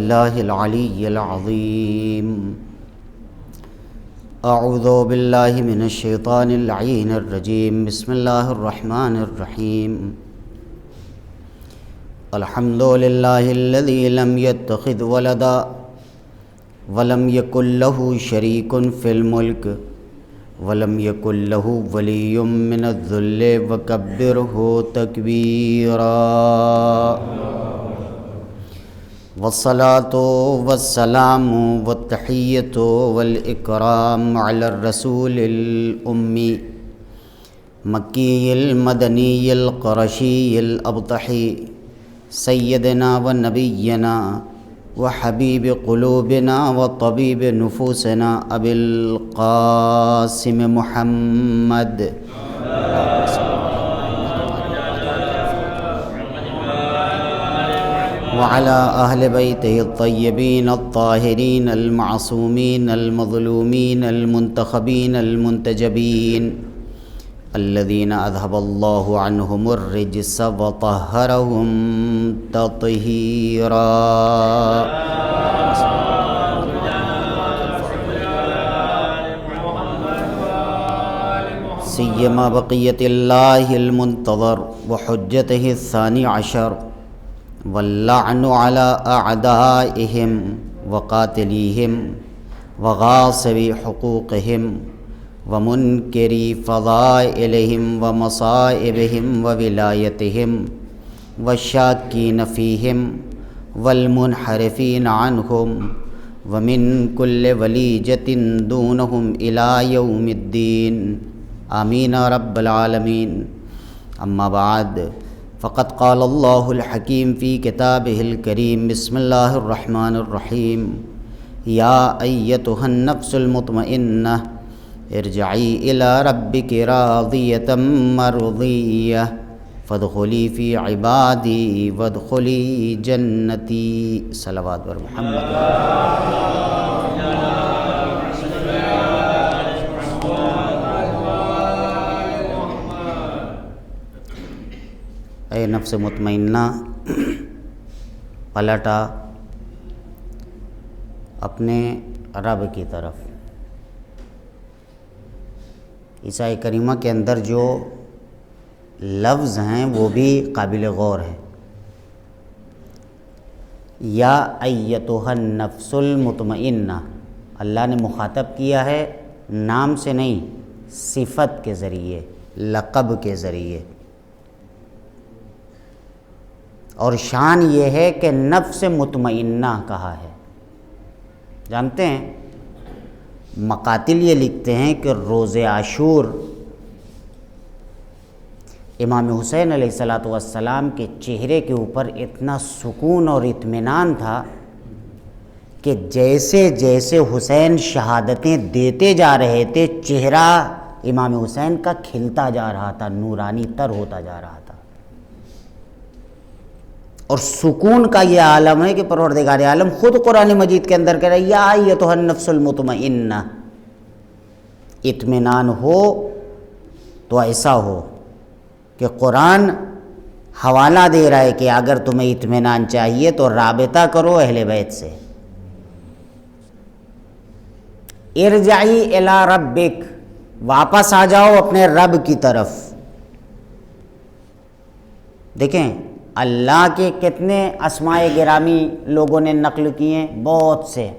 باللہ العلی العظیم اعوذ باللہ من الشیطان اللعین الرجیم بسم اللہ الرحمن الرحیم الحمد للہ الذی لم يتخذ ولدا ولم یکن لہ شریک فی الملک ولم یکن لہ ولی من الذل وکبرہ تکبیرا والصلاة والسلام والتحیۃ والاکرام علی الرسول الأمی مکی المدنی القرشی الابطحی سیدنا ونبینا وحبیب قلوبنا وطبیب نفوسنا ابی القاسم محمد وعلى أهل بيته الطيبين الطاهرين المعصومين المظلومين المنتخبين المنتجبين الذين أذهب الله عنهم الرجس وطهرهم تطهيرا سيما بقية الله المنتظر وحجته الثاني عشر واللعن على أعدائهم وقاتليهم وغاصبي حقوقهم ومنكري فضائلهم ومصائبهم وولايتهم والشاكين فيهم والمنحرفين عنهم ومن كل وليجة دونهم إلى يوم الدين آمين رب العالمين. أما بعد فقد قال الله الحكيم في كتابه الكريم بسم الله الرحمن الرحيم يا أيتها النفس المطمئنة ارجعي إلى ربك راضية مرضية فادخلي في عبادي وادخلي جنتي. صلوات بر محمد. اے نفس مطمئنہ پلٹا اپنے رب کی طرف. عیسیٰ کریمہ کے اندر جو لفظ ہیں وہ بھی قابل غور ہیں. یا ایتھا النفس المطمئنہ اللہ نے مخاطب کیا ہے نام سے نہیں، صفت کے ذریعے، لقب کے ذریعے. اور شان یہ ہے کہ نفس مطمئنہ کہا ہے. جانتے ہیں مقاتل یہ لکھتے ہیں کہ روز عاشور امام حسین علیہ السلام کے چہرے کے اوپر اتنا سکون اور اطمینان تھا کہ جیسے جیسے حسین شہادتیں دیتے جا رہے تھے چہرہ امام حسین کا کھلتا جا رہا تھا، نورانی تر ہوتا جا رہا تھا. اور سکون کا یہ عالم ہے کہ پروردگار عالم خود قرآن مجید کے اندر کہہ رہا ہے یا ایتھا النفس المطمئنہ. اطمینان ہو تو ایسا ہو کہ قرآن حوالہ دے رہا ہے کہ اگر تمہیں اطمینان چاہیے تو رابطہ کرو اہل بیت سے. ارجعی الی ربک، واپس آ جاؤ اپنے رب کی طرف. دیکھیں اللہ کے کتنے اسماء گرامی لوگوں نے نقل کیے ہیں، بہت سے.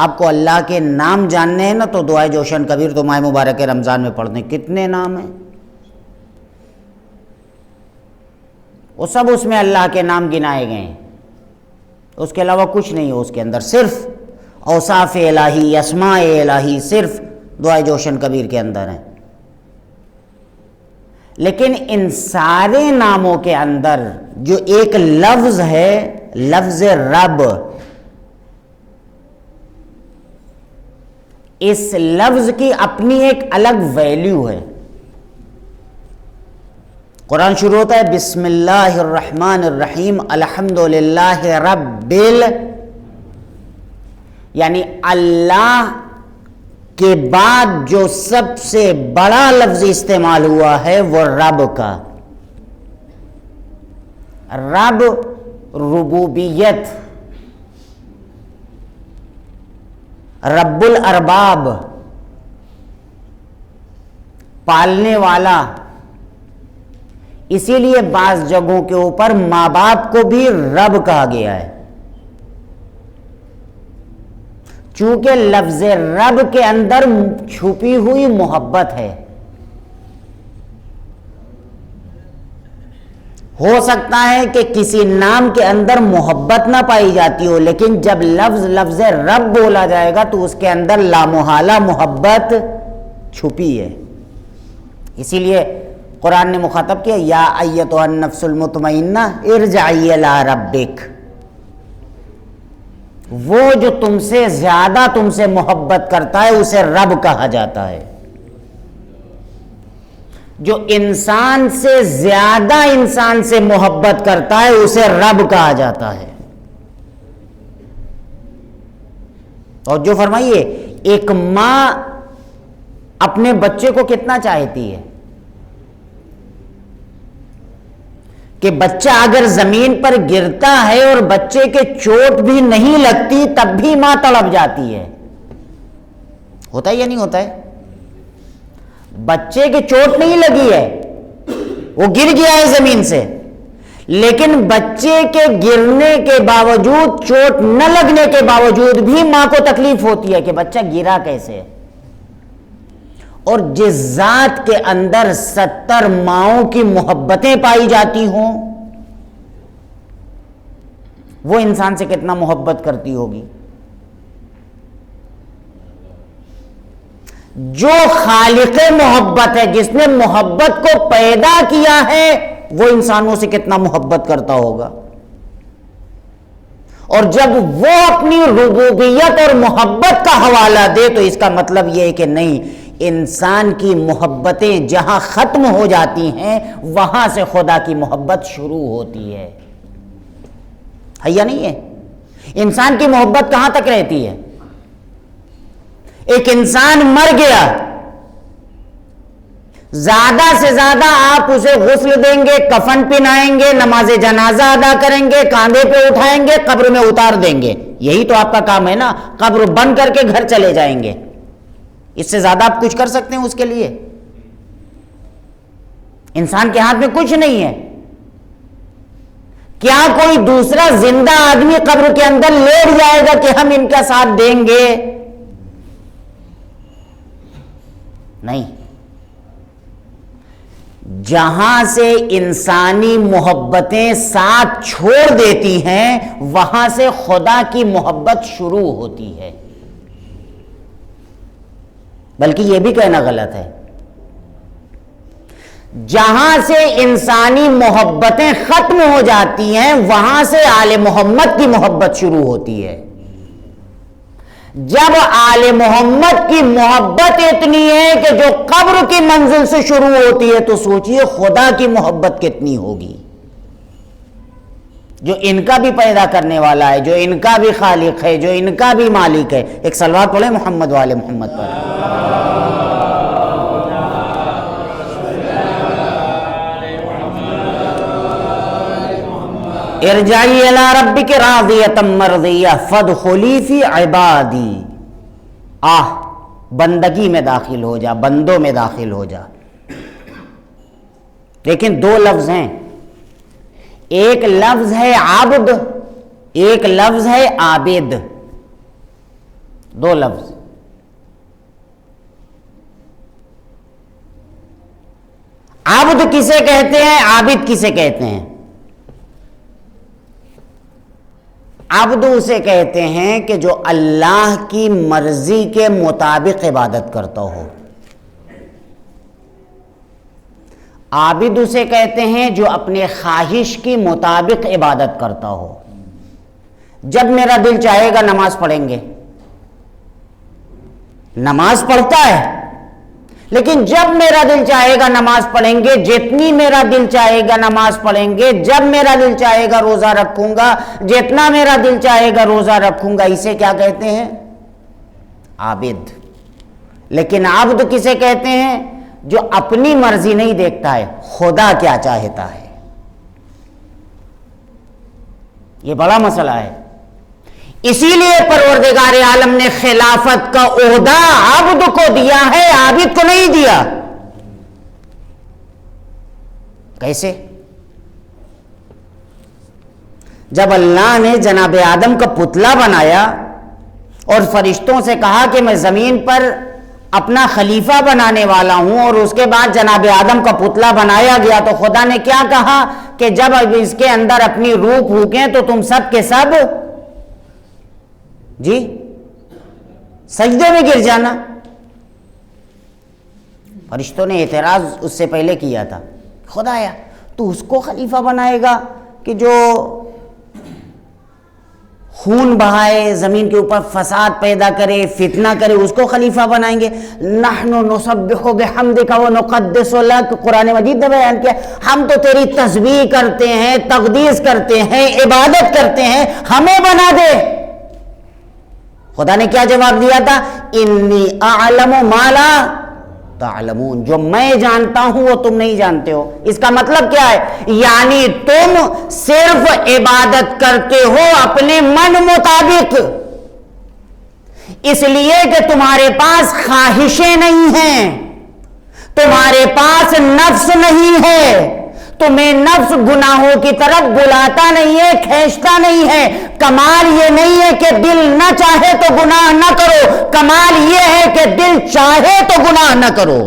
آپ کو اللہ کے نام جاننے ہیں نا تو دعائے جوشن کبیر تو ماہ مبارک رمضان میں پڑھتے ہیں. کتنے نام ہیں وہ سب اس میں اللہ کے نام گنائے گئے ہیں، اس کے علاوہ کچھ نہیں ہے اس کے اندر. صرف اوصاف الہی، اسماء الہی صرف دعائے جوشن کبیر کے اندر ہیں. لیکن ان سارے ناموں کے اندر جو ایک لفظ ہے لفظ رب، اس لفظ کی اپنی ایک الگ ویلیو ہے. قرآن شروع ہوتا ہے بسم اللہ الرحمن الرحیم الحمدللہ رب یعنی اللہ کے بعد جو سب سے بڑا لفظ استعمال ہوا ہے وہ رب کا. رب ربوبیت رب الارباب، پالنے والا. اسی لیے بعض جگہوں کے اوپر ماں باپ کو بھی رب کہا گیا ہے، چونکہ لفظ رب کے اندر چھپی ہوئی محبت ہے. ہو سکتا ہے کہ کسی نام کے اندر محبت نہ پائی جاتی ہو، لیکن جب لفظ رب بولا جائے گا تو اس کے اندر لامحالہ محبت چھپی ہے. اسی لیے قرآن نے مخاطب کیا یا ایتھا النفس المطمئنہ ارجعی الی ربک. وہ جو تم سے زیادہ تم سے محبت کرتا ہے اسے رب کہا جاتا ہے. جو انسان سے زیادہ انسان سے محبت کرتا ہے اسے رب کہا جاتا ہے. اور جو فرمائیے ایک ماں اپنے بچے کو کتنا چاہتی ہے کہ بچہ اگر زمین پر گرتا ہے اور بچے کے چوٹ بھی نہیں لگتی تب بھی ماں تڑپ جاتی ہے. ہوتا ہے یا نہیں ہوتا ہے؟ بچے کے چوٹ نہیں لگی ہے، وہ گر گیا ہے زمین سے، لیکن بچے کے گرنے کے باوجود، چوٹ نہ لگنے کے باوجود بھی ماں کو تکلیف ہوتی ہے کہ بچہ گرا کیسے. اور جس ذات کے اندر 70 ماؤں کی محبتیں پائی جاتی ہوں وہ انسان سے کتنا محبت کرتی ہوگی. جو خالق محبت ہے، جس نے محبت کو پیدا کیا ہے، وہ انسانوں سے کتنا محبت کرتا ہوگا. اور جب وہ اپنی ربوبیت اور محبت کا حوالہ دے تو اس کا مطلب یہ ہے کہ نہیں، انسان کی محبتیں جہاں ختم ہو جاتی ہیں وہاں سے خدا کی محبت شروع ہوتی ہے. ہے یا نہیں ہے؟ انسان کی محبت کہاں تک رہتی ہے؟ ایک انسان مر گیا، زیادہ سے زیادہ آپ اسے غسل دیں گے، کفن پہنائیں گے، نماز جنازہ ادا کریں گے، کاندھے پہ اٹھائیں گے، قبر میں اتار دیں گے. یہی تو آپ کا کام ہے نا. قبر بند کر کے گھر چلے جائیں گے. اس سے زیادہ آپ کچھ کر سکتے ہیں اس کے لیے؟ انسان کے ہاتھ میں کچھ نہیں ہے. کیا کوئی دوسرا زندہ آدمی قبر کے اندر لیٹ جائے گا کہ ہم ان کا ساتھ دیں گے؟ نہیں. جہاں سے انسانی محبتیں ساتھ چھوڑ دیتی ہیں وہاں سے خدا کی محبت شروع ہوتی ہے. بلکہ یہ بھی کہنا غلط ہے، جہاں سے انسانی محبتیں ختم ہو جاتی ہیں وہاں سے آل محمد کی محبت شروع ہوتی ہے. جب آل محمد کی محبت اتنی ہے کہ جو قبر کی منزل سے شروع ہوتی ہے تو سوچئے خدا کی محبت کتنی ہوگی، جو ان کا بھی پیدا کرنے والا ہے، جو ان کا بھی خالق ہے، جو ان کا بھی مالک ہے. ایک صلوات پڑھیں محمد والے محمد پر. ارجعی الی ربک راضیۃ مرضیہ فادخلی فی عبادی. بندگی میں داخل ہو جا، بندوں میں داخل ہو جا. لیکن دو لفظ ہیں، ایک لفظ ہے عبد، ایک لفظ ہے عابد. دو لفظ. عبد کسے کہتے ہیں، عابد کسے کہتے ہیں؟ عبد اسے کہتے ہیں کہ جو اللہ کی مرضی کے مطابق عبادت کرتا ہو. عابد اسے کہتے ہیں جو اپنے خواہش کی مطابق عبادت کرتا ہو. جب میرا دل چاہے گا نماز پڑھیں گے، نماز پڑھتا ہے، لیکن جب میرا دل چاہے گا نماز پڑھیں گے، جتنی میرا دل چاہے گا نماز پڑھیں گے. جب میرا دل چاہے گا روزہ رکھوں گا، جتنا میرا دل چاہے گا روزہ رکھوں گا. اسے کیا کہتے ہیں؟ عابد. لیکن عبد کسے کہتے ہیں؟ جو اپنی مرضی نہیں دیکھتا ہے، خدا کیا چاہتا ہے. یہ بڑا مسئلہ ہے. اسی لیے پروردگار عالم نے خلافت کا عہدہ عبد کو دیا ہے، عابد کو نہیں دیا۔ کیسے؟ جب اللہ نے جناب آدم کا پتلا بنایا اور فرشتوں سے کہا کہ میں زمین پر اپنا خلیفہ بنانے والا ہوں، اور اس کے بعد جناب آدم کا پتلا بنایا گیا، تو خدا نے کیا کہا کہ جب اب اس کے اندر اپنی روح پھونکیں تو تم سب کے سب جی سجدے میں گر جانا۔ فرشتوں نے اعتراض اس سے پہلے کیا تھا، خدایا تو اس کو خلیفہ بنائے گا کہ جو خون بہائے، زمین کے اوپر فساد پیدا کرے، فتنہ کرے، اس کو خلیفہ بنائیں گے؟ نحن نسبح بحمدک ونقدس لک، قرآن مجید نے بیان کیا ہم تو تیری تسبیح کرتے ہیں، تقدیس کرتے ہیں، عبادت کرتے ہیں، ہمیں بنا دے۔ خدا نے کیا جواب دیا تھا؟ انی اعلم ما لا تعلمون، جو میں جانتا ہوں وہ تم نہیں جانتے ہو۔ اس کا مطلب کیا ہے؟ یعنی تم صرف عبادت کرتے ہو اپنے من مطابق، اس لیے کہ تمہارے پاس خواہشیں نہیں ہیں، تمہارے پاس نفس نہیں ہے، تمہیں نفس گناہوں کی طرف بلاتا نہیں ہے، کھینچتا نہیں ہے۔ کمال یہ نہیں ہے کہ دل نہ چاہے تو گناہ نہ کرو، کمال یہ ہے کہ دل چاہے تو گناہ نہ کرو۔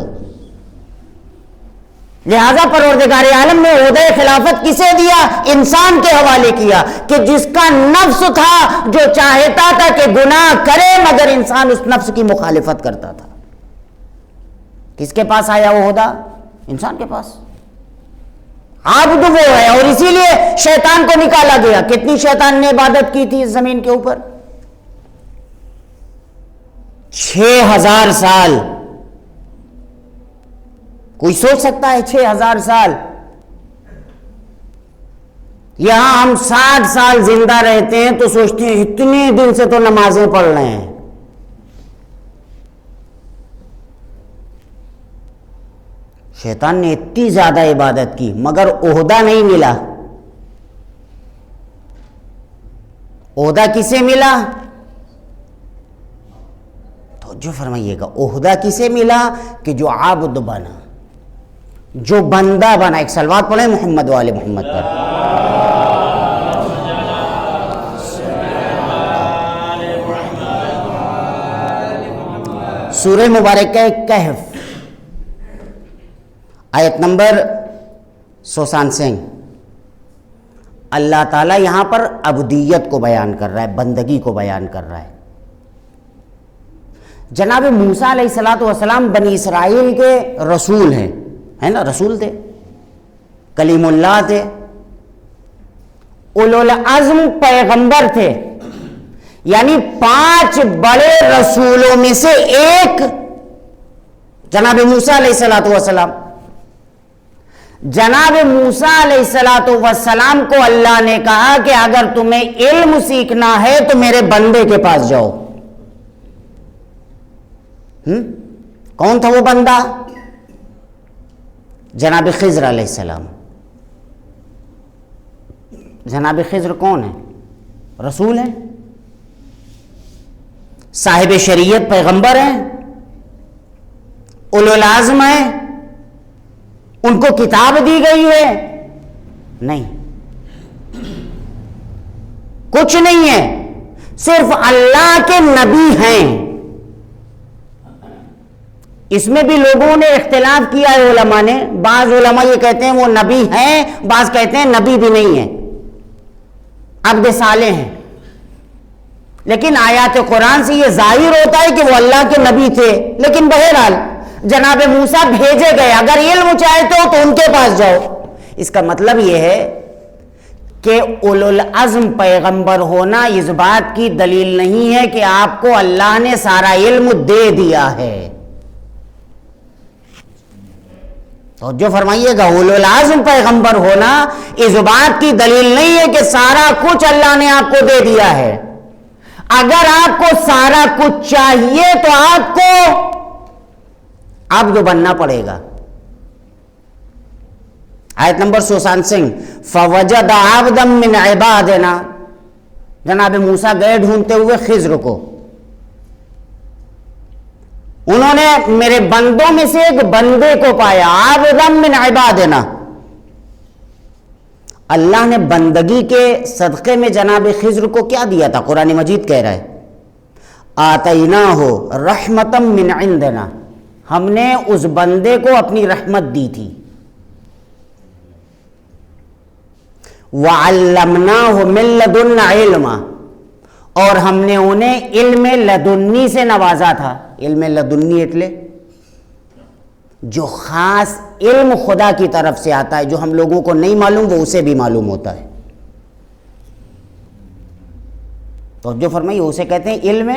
لہذا پروردگار عالم نے عہدہ خلافت کسے دیا؟ انسان کے حوالے کیا، کہ جس کا نفس تھا جو چاہتا تھا کہ گناہ کرے، مگر انسان اس نفس کی مخالفت کرتا تھا۔ کس کے پاس آیا وہ عہدہ؟ انسان کے پاس۔ عبد وہ ہے، اور اسی لیے شیطان کو نکالا گیا۔ کتنی شیطان نے عبادت کی تھی اس زمین کے اوپر؟ 6000 سال۔ کوئی سوچ سکتا ہے 6000 سال؟ یہاں ہم 60 سال زندہ رہتے ہیں تو سوچتے ہیں اتنے دن سے تو نمازیں پڑھ رہے ہیں۔ شیطان نے اتنی زیادہ عبادت کی مگر عہدہ نہیں ملا۔ عہدہ کسے ملا؟ توجہ فرمائیے گا، عہدہ کسے ملا؟ کہ جو عبد بنا، جو بندہ بنا۔ ایک صلوات پڑھیں محمد والے محمد پر۔ سورہ مبارکہ کہف آیت نمبر 165، اللہ تعالیٰ یہاں پر عبودیت کو بیان کر رہا ہے، بندگی کو بیان کر رہا ہے۔ جناب موسیٰ علیہ السلام بنی اسرائیل کے رسول ہیں، ہے نا، رسول تھے، کلیم اللہ تھے، اولو العزم پیغمبر تھے، یعنی 5 بڑے رسولوں میں سے ایک جناب موسیٰ علیہ السلام۔ جناب موسیٰ علیہ السلام کو اللہ نے کہا کہ اگر تمہیں علم سیکھنا ہے تو میرے بندے کے پاس جاؤ۔ کون تھا وہ بندہ؟ جناب خضر علیہ السلام۔ جناب خضر کون ہے؟ رسول ہیں، صاحب شریعت پیغمبر ہیں، اولو العزم ہیں، ان کو کتاب دی گئی ہے؟ نہیں، کچھ نہیں ہے، صرف اللہ کے نبی ہیں۔ اس میں بھی لوگوں نے اختلاف کیا ہے علماء نے، بعض علماء یہ کہتے ہیں وہ نبی ہیں، بعض کہتے ہیں نبی بھی نہیں ہیں، عبد صالح ہیں۔ لیکن آیات قرآن سے یہ ظاہر ہوتا ہے کہ وہ اللہ کے نبی تھے، لیکن بہرحال جناب موسیٰ بھیجے گئے، اگر علم چاہتے ہو تو ان کے پاس جاؤ۔ اس کا مطلب یہ ہے کہ اولو العزم پیغمبر ہونا اس بات کی دلیل نہیں ہے کہ آپ کو اللہ نے سارا علم دے دیا ہے۔ توجہ فرمائیے گا، اولو العزم پیغمبر ہونا اس بات کی دلیل نہیں ہے کہ سارا کچھ اللہ نے آپ کو دے دیا ہے۔ اگر آپ کو سارا کچھ چاہیے تو آپ کو عبد بننا پڑے گا۔ آیت نمبر 165، فَوَجَدَ عَبْدًا مِّنْ عِبَادِنَا، جناب موسیٰ گئے ڈھونڈتے ہوئے خضر کو، انہوں نے میرے بندوں میں سے ایک بندے کو پایا، عابدا من عبادنا۔ اللہ نے بندگی کے صدقے میں جناب خضر کو کیا دیا تھا؟ قرآن مجید کہہ رہا ہے آتیناہ رحمتا من عندنا، ہم نے اس بندے کو اپنی رحمت دی تھی، وعلمناہ من لدنا علما، اور ہم نے انہیں علم لدنی سے نوازا تھا۔ علم لدنی اٹلے جو خاص علم خدا کی طرف سے آتا ہے، جو ہم لوگوں کو نہیں معلوم وہ اسے بھی معلوم ہوتا ہے۔ تو جو فرمائی اسے کہتے ہیں علم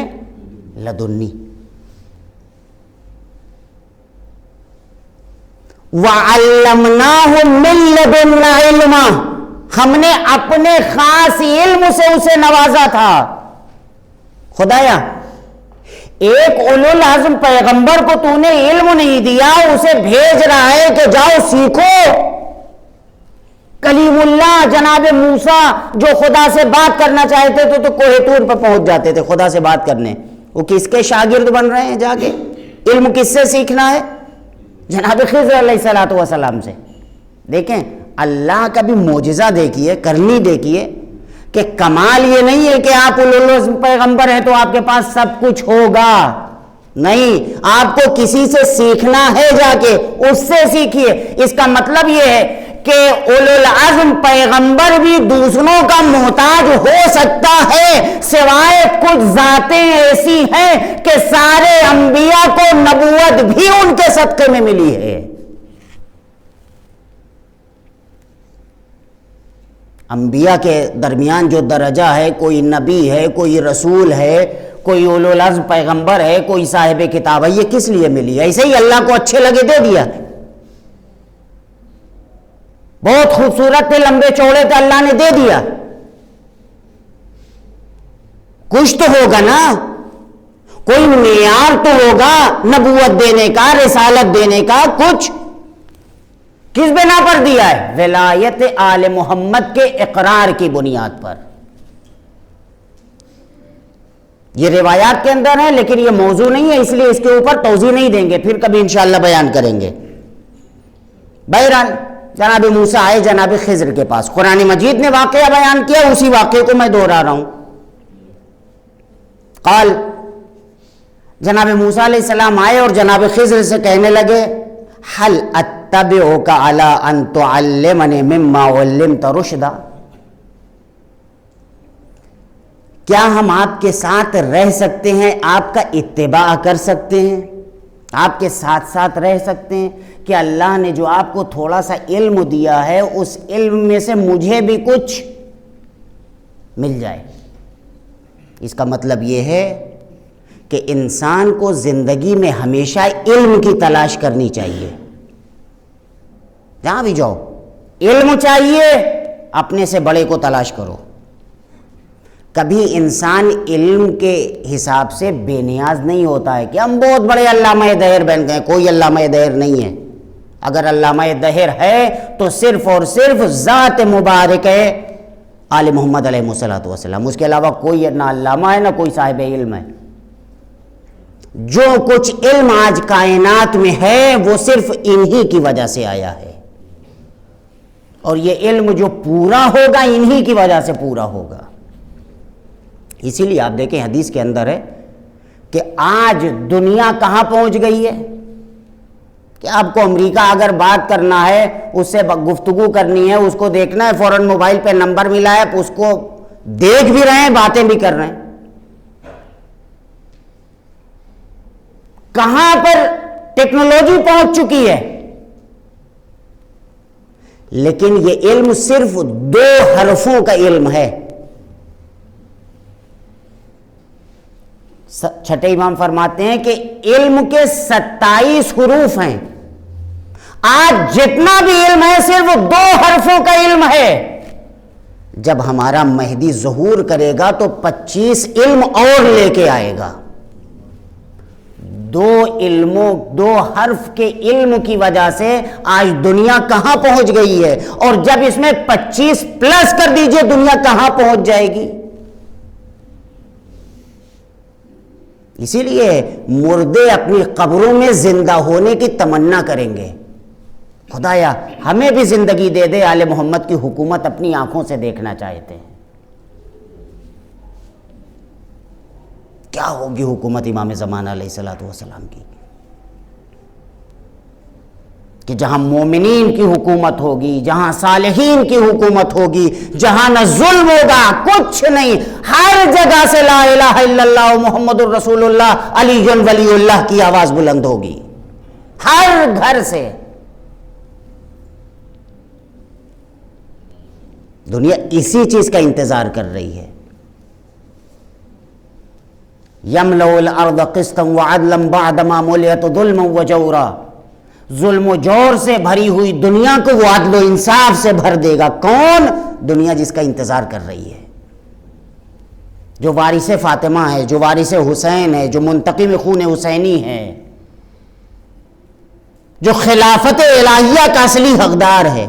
لدنی۔ وَعَلَّمْنَاهُ مِن لَّدُنَّا عِلْمًا، ہم نے اپنے خاص علم سے اسے نوازا تھا۔ خدایا ایک اولو العزم پیغمبر کو تو نے علم نہیں دیا، اسے بھیج رہا ہے کہ جاؤ سیکھو۔ کلیم اللہ جناب موسیٰ جو خدا سے بات کرنا چاہتے تھے تو کوہ طور پر پہنچ جاتے تھے خدا سے بات کرنے، وہ کس کے شاگرد بن رہے ہیں؟ جا کے علم کس سے سیکھنا ہے؟ جناب خضر علیہ السلام سے۔ دیکھیں اللہ کا بھی معجزہ دیکھیے، کرنی دیکھیے کہ کمال یہ نہیں ہے کہ آپ پیغمبر ہیں تو آپ کے پاس سب کچھ ہوگا، نہیں، آپ کو کسی سے سیکھنا ہے، جا کے اس سے سیکھیے۔ اس کا مطلب یہ ہے کہ اولو العزم پیغمبر بھی دوسروں کا محتاج ہو سکتا ہے، سوائے کچھ ذاتیں ایسی ہیں کہ سارے انبیاء کو نبوت بھی ان کے صدقے میں ملی ہے۔ انبیاء کے درمیان جو درجہ ہے، کوئی نبی ہے، کوئی رسول ہے، کوئی اولو العزم پیغمبر ہے، کوئی صاحب کتاب ہے، یہ کس لیے ملی ہے؟ ایسے ہی اللہ کو اچھے لگے دے دیا۔ بہت خوبصورت تھے، لمبے چوڑے تھے، اللہ نے دے دیا۔ کچھ تو ہوگا نا، کوئی معیار تو ہوگا نبوت دینے کا، رسالت دینے کا، کچھ کس بنا پر دیا ہے؟ ولایت آل محمد کے اقرار کی بنیاد پر۔ یہ روایات کے اندر ہے لیکن یہ موضوع نہیں ہے، اس لیے اس کے اوپر توضیح نہیں دیں گے، پھر کبھی انشاءاللہ بیان کریں گے۔ بہرحال جناب موسیٰ آئے جناب خضر کے پاس، قرآن مجید نے واقعہ بیان کیا، اسی واقعے کو میں دوہرا رہا ہوں۔ قال، جناب موسیٰ علیہ السلام آئے اور جناب خضر سے کہنے لگے حل اتبعک علی ان تعلمنی مما علمت رشدا، کیا ہم آپ کے ساتھ رہ سکتے ہیں، آپ کا اتباع کر سکتے ہیں، آپ کے ساتھ ساتھ رہ سکتے ہیں کہ اللہ نے جو آپ کو تھوڑا سا علم دیا ہے اس علم میں سے مجھے بھی کچھ مل جائے؟ اس کا مطلب یہ ہے کہ انسان کو زندگی میں ہمیشہ علم کی تلاش کرنی چاہیے۔ جہاں بھی جاؤ علم چاہیے، اپنے سے بڑے کو تلاش کرو۔ کبھی انسان علم کے حساب سے بے نیاز نہیں ہوتا ہے کہ ہم بہت بڑے علامہ دہر بن گئے، کوئی علامہ دہر نہیں ہے۔ اگر علامہ دہر ہے تو صرف اور صرف ذات مبارک ہے آل محمد علیہ السلام، اس کے علاوہ کوئی نہ علامہ ہے نہ کوئی صاحب علم ہے۔ جو کچھ علم آج کائنات میں ہے وہ صرف انہی کی وجہ سے آیا ہے، اور یہ علم جو پورا ہوگا انہی کی وجہ سے پورا ہوگا۔ اسی لیے آپ دیکھیں حدیث کے اندر ہے کہ آج دنیا کہاں پہنچ گئی ہے کہ آپ کو امریکہ اگر بات کرنا ہے، اس سے گفتگو کرنی ہے، اس کو دیکھنا ہے، فوراً موبائل پہ نمبر ملا ہے، اس کو دیکھ بھی رہے ہیں، باتیں بھی کر رہے ہیں۔ کہاں پر ٹیکنالوجی پہنچ چکی ہے، لیکن یہ علم صرف 2 حرفوں کا علم ہے۔ چھٹے امام فرماتے ہیں کہ علم کے 27 حروف ہیں، آج جتنا بھی علم ہے صرف 2 حرفوں کا علم ہے۔ جب ہمارا مہدی ظہور کرے گا تو 25 علم اور لے کے آئے گا۔ 2 حرف کے علم کی وجہ سے آج دنیا کہاں پہنچ گئی ہے، اور جب اس میں 25 پلس کر دیجئے دنیا کہاں پہنچ جائے گی۔ اسی لیے مردے اپنی قبروں میں زندہ ہونے کی تمنا کریں گے، خدایا ہمیں بھی زندگی دے دے، آل محمد کی حکومت اپنی آنکھوں سے دیکھنا چاہتے ہیں۔ کیا ہوگی حکومت امام زمانہ علیہ الصلوۃ والسلام کی، کہ جہاں مومنین کی حکومت ہوگی، جہاں صالحین کی حکومت ہوگی، جہاں نہ ظلم ہوگا، کچھ نہیں، ہر جگہ سے لا الہ الا اللہ محمد الرسول اللہ علی ولی اللہ کی آواز بلند ہوگی، ہر گھر سے۔ دنیا اسی چیز کا انتظار کر رہی ہے۔ یملؤ الارض قسطا وعدلا بعدما ملئت ظلما وجورا، ظلم و جور سے بھری ہوئی دنیا کو وہ عدل و انصاف سے بھر دے گا۔ کون؟ دنیا جس کا انتظار کر رہی ہے، جو وارث فاطمہ ہے، جو وارث حسین ہے، جو منتقم خون حسینی ہے، جو خلافت الہیہ کا اصلی حقدار ہے۔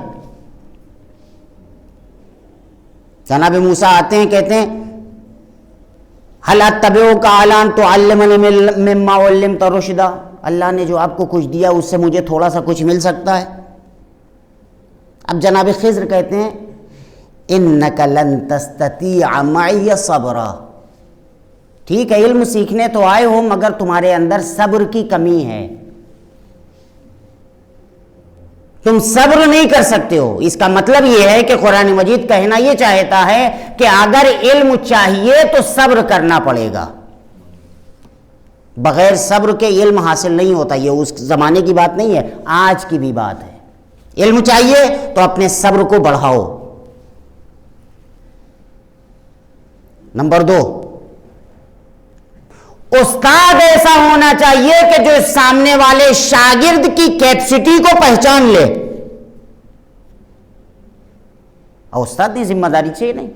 جناب موسیٰ آتے ہیں، کہتے ہیں هل اتبعک علی ان تعلمنی مما علمت رشدا، اللہ نے جو آپ کو کچھ دیا اس سے مجھے تھوڑا سا کچھ مل سکتا ہے؟ اب جناب خضر کہتے ہیں انک لن تستطیع معی صبرا، ٹھیک ہے علم سیکھنے تو آئے ہو مگر تمہارے اندر صبر کی کمی ہے، تم صبر نہیں کر سکتے ہو۔ اس کا مطلب یہ ہے کہ قرآن مجید کہنا یہ چاہتا ہے کہ اگر علم چاہیے تو صبر کرنا پڑے گا، بغیر صبر کے علم حاصل نہیں ہوتا۔ یہ اس زمانے کی بات نہیں ہے، آج کی بھی بات ہے۔ علم چاہیے تو اپنے صبر کو بڑھاؤ۔ نمبر 2، استاد ایسا ہونا چاہیے کہ جو سامنے والے شاگرد کی کیپیسٹی کو پہچان لے، اور استاد کی ذمہ داری چاہیے نہیں،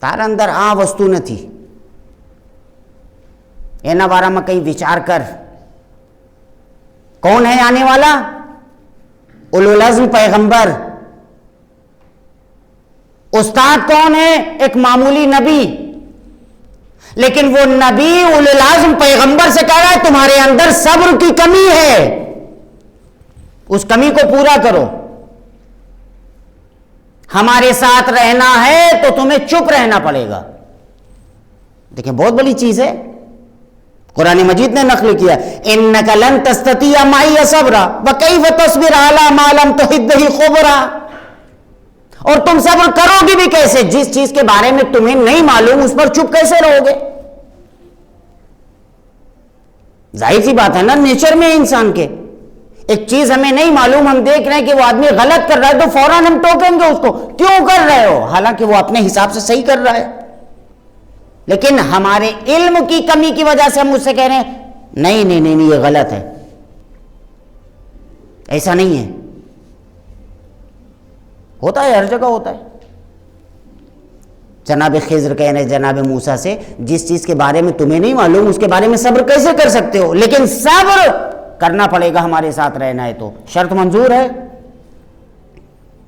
تارا اندر وستو نتھی، اینا بارہ میں کہیں وچار کر، کون ہے آنے والا؟ اولو العزم پیغمبر۔ استاد کون ہے؟ ایک معمولی نبی، لیکن وہ نبی اولو العزم پیغمبر سے کہہ رہا ہے تمہارے اندر صبر کی کمی ہے، اس کمی کو پورا کرو، ہمارے ساتھ رہنا ہے تو تمہیں چپ رہنا پڑے گا۔ دیکھیں بہت بڑی چیز ہے، قرآن مجید نے نقل کیا انک لن تستطیع معی صبرا وکیف تصبر علی ما لم تحط بہ خبرا، اور تم صبر کرو گی بھی کیسے جس چیز کے بارے میں تمہیں نہیں معلوم، اس پر چپ کیسے رہو گے؟ ظاہر سی بات ہے نا، نیچر میں انسان کے ایک چیز ہمیں نہیں معلوم، ہم دیکھ رہے ہیں کہ وہ آدمی غلط کر رہا ہے تو فوراً ہم ٹوکیں گے اس کو، کیوں کر رہے ہو؟ حالانکہ وہ اپنے حساب سے صحیح کر رہا ہے، لیکن ہمارے علم کی کمی کی وجہ سے ہم اس سے کہہ رہے ہیں نہیں نہیں نہیں یہ غلط ہے، ایسا نہیں ہے۔ ہوتا ہے، ہر جگہ ہوتا ہے۔ جناب خضر کہہ رہے جناب موسیٰ سے جس چیز کے بارے میں تمہیں نہیں معلوم اس کے بارے میں صبر کیسے کر سکتے ہو؟ لیکن صبر کرنا پڑے گا، ہمارے ساتھ رہنا ہے تو شرط منظور ہے۔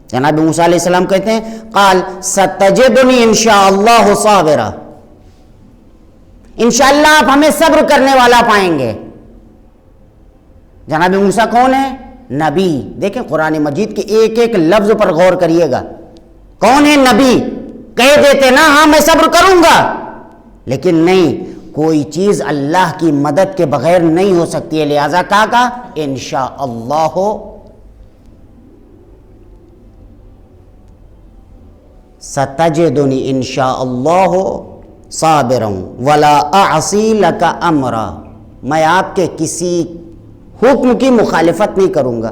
جناب موسیٰ علیہ السلام کہتے ہیں قال ستجدنی انشاءاللہ صابرا، انشاءاللہ آپ ہمیں صبر کرنے والا پائیں گے۔ جناب موسیٰ کون ہے؟ نبی۔ دیکھیں قرآن مجید کے ایک ایک لفظ پر غور کریے گا، کون ہے؟ نبی۔ کہہ دیتے نا ہاں میں صبر کروں گا، لیکن نہیں، کوئی چیز اللہ کی مدد کے بغیر نہیں ہو سکتی ہے، لہذا کہا انشاءاللہ ستجدنی انشاءاللہ صابرا ولا اعصی لک امرا، میں آپ کے کسی حکم کی مخالفت نہیں کروں گا،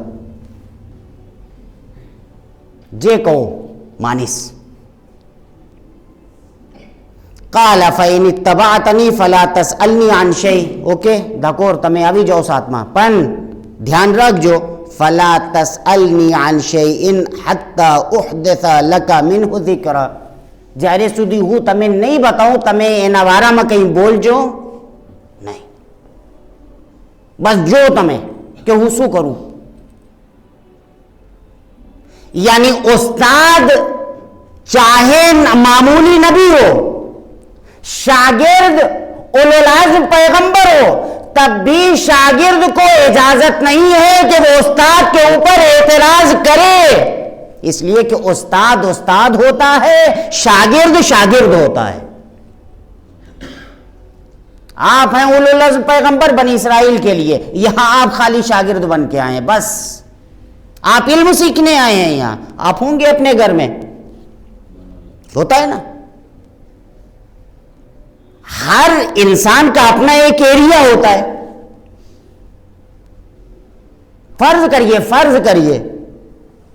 جے کہو مانس۔ قال فإن اتبعتنی فلا تسألنی عن شیء، اوکے دھکور تمہیں ابھی جاؤ ساتھ میں، پن دھیان رکھ جو فلا تسألنی عن شیء حتی احدث لک منہ ذکرا، جارے سودی ہوں تمہیں نہیں بتاؤں، تمہیں انوارا میں کہیں بول جو نہیں، بس جو تمہیں کہ حسو کروں۔ یعنی استاد چاہے معمولی نبی ہو شاگرد اولو العزم پیغمبر ہو تب بھی شاگرد کو اجازت نہیں ہے کہ وہ استاد کے اوپر اعتراض کرے، اس لیے کہ استاد استاد ہوتا ہے، شاگرد شاگرد ہوتا ہے۔ آپ ہیں اولو العزم پیغمبر بنی اسرائیل کے لیے، یہاں آپ خالی شاگرد بن کے آئے ہیں، بس آپ علم سیکھنے آئے ہیں، یہاں آپ ہوں گے اپنے گھر میں، ہوتا ہے نا۔ ہر انسان کا اپنا ایک ایریا ہوتا ہے۔ فرض کریے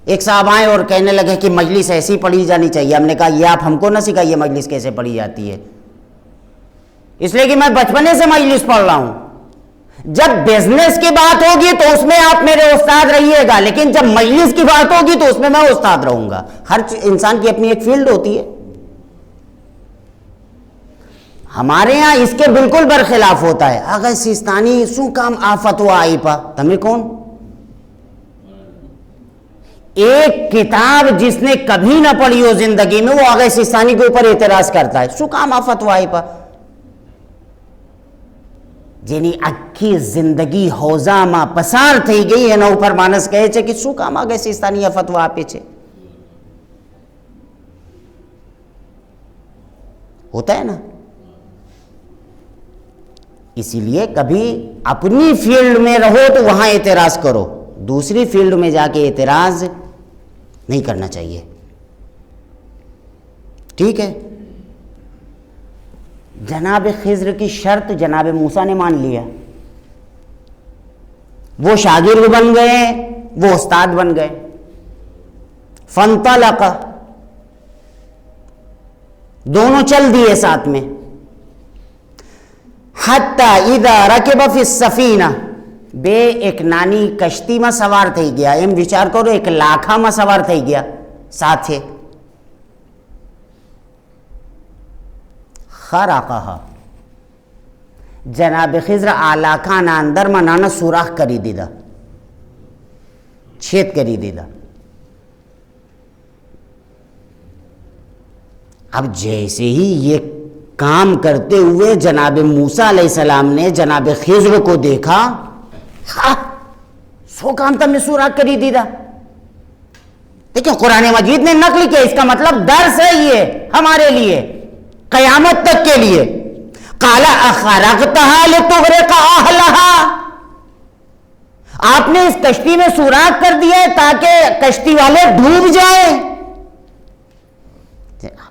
ایک صاحب آئے اور کہنے لگے کہ مجلس ایسی پڑھی جانی چاہیے، ہم نے کہا یہ آپ ہم کو نہ سکھائیے مجلس کیسے پڑھی جاتی ہے، اس لیے کہ میں بچپنے سے مجلس پڑھ رہا ہوں۔ جب بزنس کی بات ہوگی تو اس میں آپ میرے استاد رہیے گا، لیکن جب مجلس کی بات ہوگی تو اس میں استاد رہوں گا۔ ہر انسان کی اپنی ایک فیلڈ ہوتی ہے۔ ہمارے ہاں اس کے بالکل برخلاف ہوتا ہے۔ اگر سیستانی سو کام آفت ہوا آئی پا تمہیں کون؟ ایک کتاب جس نے کبھی نہ پڑھی ہو زندگی میں، وہ آگے سیستانی کے اوپر اعتراض کرتا ہے، سو کام آفت ہوا آئی پا۔ જેની આખી જિંદગી હોજામાં પસાર થઈ ગઈ એના ઉપર માણસ કહે છે કે શું કામ આગળ સિસ્તાની આ ફતવા આપે છે? ہوتا ہے نا۔ اسی لیے کبھی اپنی فیلڈ میں رہو تو وہاں اعتراض کرو، دوسری فیلڈ میں جا کے اعتراض نہیں کرنا چاہیے، ٹھیک ہے؟ جناب خضر کی شرط جناب موسیٰ نے مان لیا، وہ شاگرد بن گئے، وہ استاد بن گئے۔ فانطلق، دونوں چل دیے ساتھ میں۔ حتی اذا رکب فی السفینہ، بے ایک نانی کشتی میں سوار થઈ ગયા، એમ વિચાર કરો એક લાખામાં સવાર થઈ ગયા સાથે۔ خرقها، جناب خضر آلاکانا اندر منانا سوراخ کری دیدا، چھید کری دیدا۔ اب جیسے ہی یہ کام کرتے ہوئے جناب موسیٰ علیہ السلام نے جناب خضر کو دیکھا، سو کام تم نے سوراخ کری دیدا۔ دیکھیں قرآن مجید نے نقل کیا، اس کا مطلب درس ہے یہ ہمارے لیے قیامت تک کے لیے۔ قال اخرقتها لتغرق اهلها، آپ نے اس کشتی میں سوراخ کر دیا ہے تاکہ کشتی والے ڈوب جائیں۔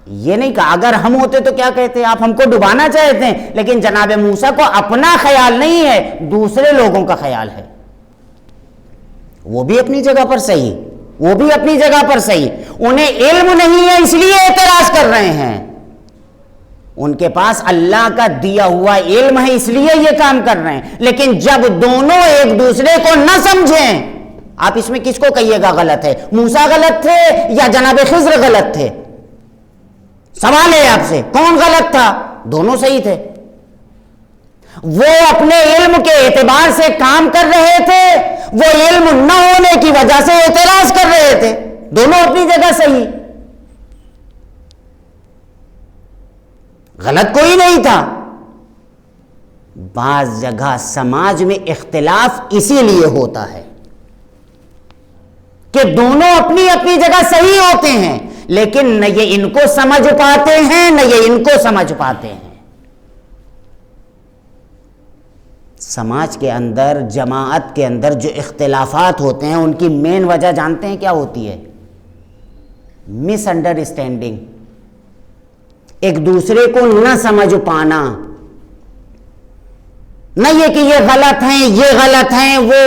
یہ نہیں کہا، اگر ہم ہوتے تو کیا کہتے؟ آپ ہم کو ڈبانا چاہتے ہیں، لیکن جناب موسیٰ کو اپنا خیال نہیں ہے، دوسرے لوگوں کا خیال ہے۔ وہ بھی اپنی جگہ پر صحیح، وہ بھی اپنی جگہ پر صحیح، انہیں علم نہیں ہے اس لیے اعتراض کر رہے ہیں، ان کے پاس اللہ کا دیا ہوا علم ہے اس لیے یہ کام کر رہے ہیں۔ لیکن جب دونوں ایک دوسرے کو نہ سمجھیں، آپ اس میں کس کو کہیے گا غلط ہے؟ موسیٰ غلط تھے یا جناب خضر غلط تھے؟ سوال ہے آپ سے، کون غلط تھا؟ دونوں صحیح تھے۔ وہ اپنے علم کے اعتبار سے کام کر رہے تھے، وہ علم نہ ہونے کی وجہ سے اعتراض کر رہے تھے، دونوں اپنی جگہ صحیح، غلط کوئی نہیں تھا۔ بعض جگہ سماج میں اختلاف اسی لیے ہوتا ہے کہ دونوں اپنی اپنی جگہ صحیح ہوتے ہیں، لیکن نہ یہ ان کو سمجھ پاتے ہیں نہ یہ ان کو سمجھ پاتے ہیں۔ سماج کے اندر، جماعت کے اندر جو اختلافات ہوتے ہیں ان کی مین وجہ جانتے ہیں کیا ہوتی ہے؟ مس انڈرسٹینڈنگ، ایک دوسرے کو نہ سمجھ پانا، نہ یہ کہ یہ غلط ہیں، یہ غلط ہیں، وہ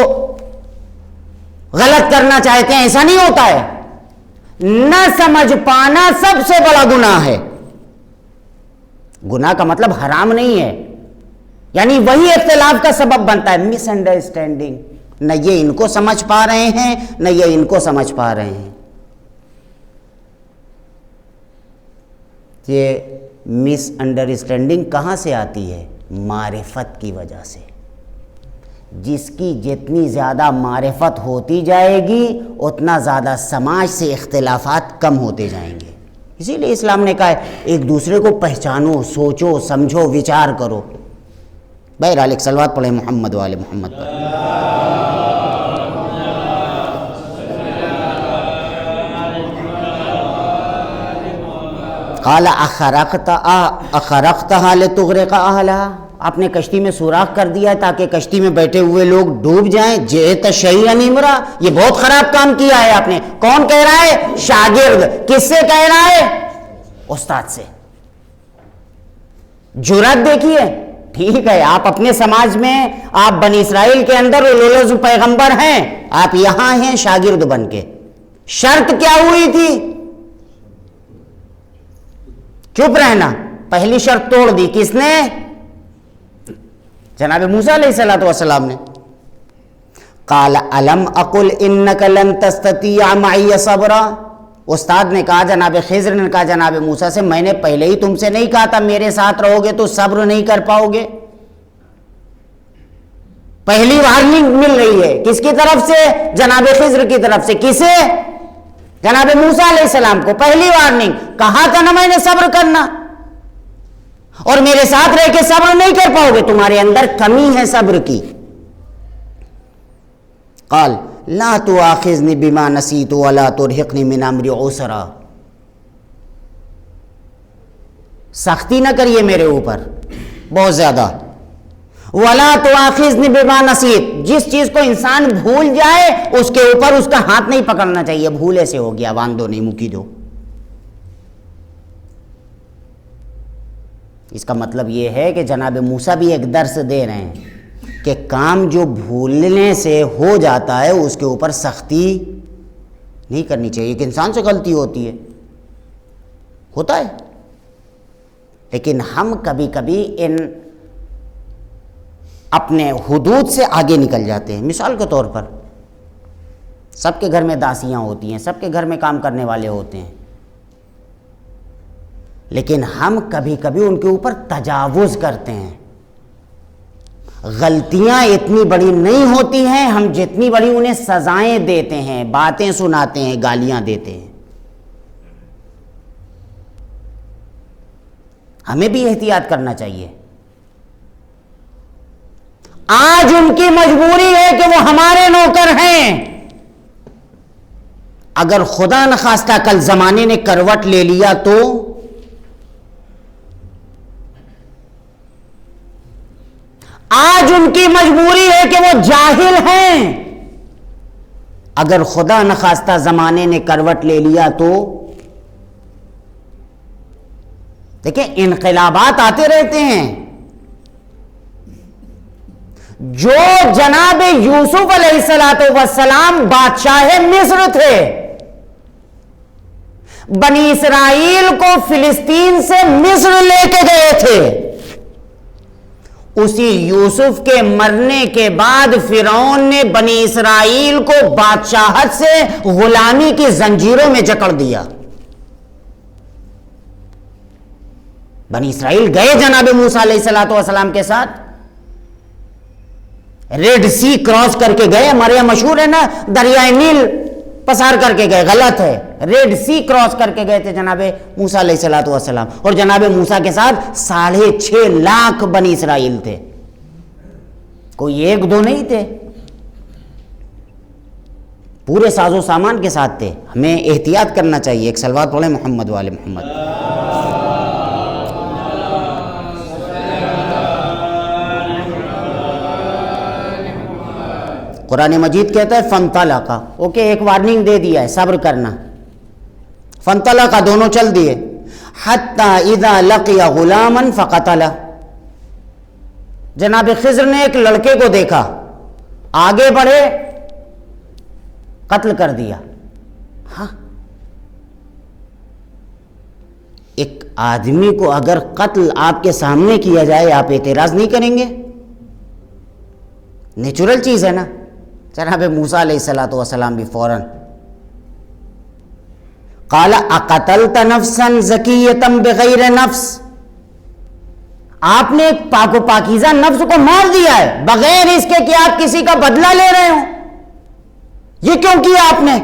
غلط کرنا چاہتے ہیں، ایسا نہیں ہوتا ہے۔ نہ سمجھ پانا سب سے بڑا گناہ ہے۔ گناہ کا مطلب حرام نہیں ہے، یعنی وہی اختلاف کا سبب بنتا ہے، مس انڈرسٹینڈنگ، نہ یہ ان کو سمجھ پا رہے ہیں نہ یہ ان کو سمجھ پا رہے ہیں۔ یہ مس انڈرسٹینڈنگ کہاں سے آتی ہے؟ معرفت کی وجہ سے۔ جس کی جتنی زیادہ معرفت ہوتی جائے گی اتنا زیادہ سماج سے اختلافات کم ہوتے جائیں گے۔ اسی لیے اسلام نے کہا ہے ایک دوسرے کو پہچانو، سوچو، سمجھو، وچار کرو. بہرحال ایک صلوات پڑھیں محمد وآل محمد پر. قال اخرقتها لتغرق اهلها، آپ نے کشتی میں سوراخ کر دیا تاکہ کشتی میں بیٹھے ہوئے لوگ ڈوب جائیں. جئت شیئا امرا، یہ بہت خراب کام کیا ہے آپ نے. کون کہہ رہا ہے؟ شاگرد. کس سے کہہ رہا ہے؟ استاد سے. جرأت دیکھیے. ٹھیک ہے آپ اپنے سماج میں، آپ بنی اسرائیل کے اندر اولو پیغمبر ہیں، آپ یہاں ہیں شاگرد بن کے. شرط کیا ہوئی تھی؟ چپ رہنا. پہلی شرط توڑ دی. کس نے؟ جناب موسیٰ علیہ الصلوۃ والسلام نے. قال الم اقل انک لن تستطیع معی صبرا، استاد نے کہا، جناب خضر نے کہا جناب موسیٰ سے، میں نے پہلے ہی تم سے نہیں کہا تھا میرے ساتھ رہو گے تو صبر نہیں کر پاؤ گے؟ پہلی وارننگ مل رہی ہے کس کی طرف سے؟ جناب خضر کی طرف سے. کسے؟ جناب موسیٰ علیہ السلام کو. پہلی وارننگ. کہا تھا نا میں نے صبر کرنا، اور میرے ساتھ رہ کے صبر نہیں کر پاؤ گے، تمہارے اندر کمی ہے صبر کی. قال لا تؤاخذنی بما نسیت ولا ترهقنی من امری عسرا، سختی نہ کریے میرے اوپر بہت زیادہ. ولا تؤاخذنی بما نسیت، جس چیز کو انسان بھول جائے اس کے اوپر اس کا ہاتھ نہیں پکڑنا چاہیے. بھولے سے ہو گیا، باندھو نہیں، مکی دو. اس کا مطلب یہ ہے کہ جناب موسیٰ بھی ایک درس دے رہے ہیں کہ کام جو بھولنے سے ہو جاتا ہے اس کے اوپر سختی نہیں کرنی چاہیے. کہ انسان سے غلطی ہوتی ہے، ہوتا ہے، لیکن ہم کبھی کبھی ان اپنے حدود سے آگے نکل جاتے ہیں. مثال کے طور پر سب کے گھر میں داسیاں ہوتی ہیں، سب کے گھر میں کام کرنے والے ہوتے ہیں، لیکن ہم کبھی کبھی ان کے اوپر تجاوز کرتے ہیں. غلطیاں اتنی بڑی نہیں ہوتی ہیں، ہم جتنی بڑی انہیں سزائیں دیتے ہیں، باتیں سناتے ہیں، گالیاں دیتے ہیں. ہمیں بھی احتیاط کرنا چاہیے. آج ان کی مجبوری ہے کہ وہ ہمارے نوکر ہیں. اگر خدا نخواستہ کل زمانے نے کروٹ لے لیا تو آج ان کی مجبوری ہے کہ وہ جاہل ہیں. اگر خدا نخواستہ زمانے نے کروٹ لے لیا تو دیکھیں انقلابات آتے رہتے ہیں. جو جناب یوسف علیہ السلام بادشاہ مصر تھے، بنی اسرائیل کو فلسطین سے مصر لے کے گئے تھے، اسی یوسف کے مرنے کے بعد فرعون نے بنی اسرائیل کو بادشاہت سے غلامی کی زنجیروں میں جکڑ دیا. بنی اسرائیل گئے جناب موسیٰ علیہ السلام کے ساتھ، ریڈ سی کراس کر کے گئے. ہمارے یہاں مشہور ہے نا دریائے نیل پسار کر کے گئے، غلط ہے. ریڈ سی کراس کر کے گئے تھے جناب موسیٰ علیہ السلام، اور جناب موسیٰ کے ساتھ 6.5 لاکھ بنی اسرائیل تھے، کوئی ایک دو نہیں تھے، پورے ساز و سامان کے ساتھ تھے. ہمیں احتیاط کرنا چاہیے. ایک صلوات پڑھیں محمد وآل محمد. قرآن مجید کہتا ہے فانطلقا، اوکے ایک وارننگ دے دیا ہے صبر کرنا. فانطلقا دونوں چل دیے. حتی اذا لقی غلاما فقتلہ، جناب خضر نے ایک لڑکے کو دیکھا، آگے بڑھے، قتل کر دیا. ہاں ایک آدمی کو اگر قتل آپ کے سامنے کیا جائے آپ اعتراض نہیں کریں گے؟ نیچرل چیز ہے نا. جناب موسیٰ علیہ السلام بھی فوراً قال اقتلت نفسا زکیۃ بغیر نفس، آپ نے ایک پاک و پاکیزہ نفس کو مار دیا ہے بغیر اس کے کہ آپ کسی کا بدلہ لے رہے ہو. یہ کیوں کیا آپ نے؟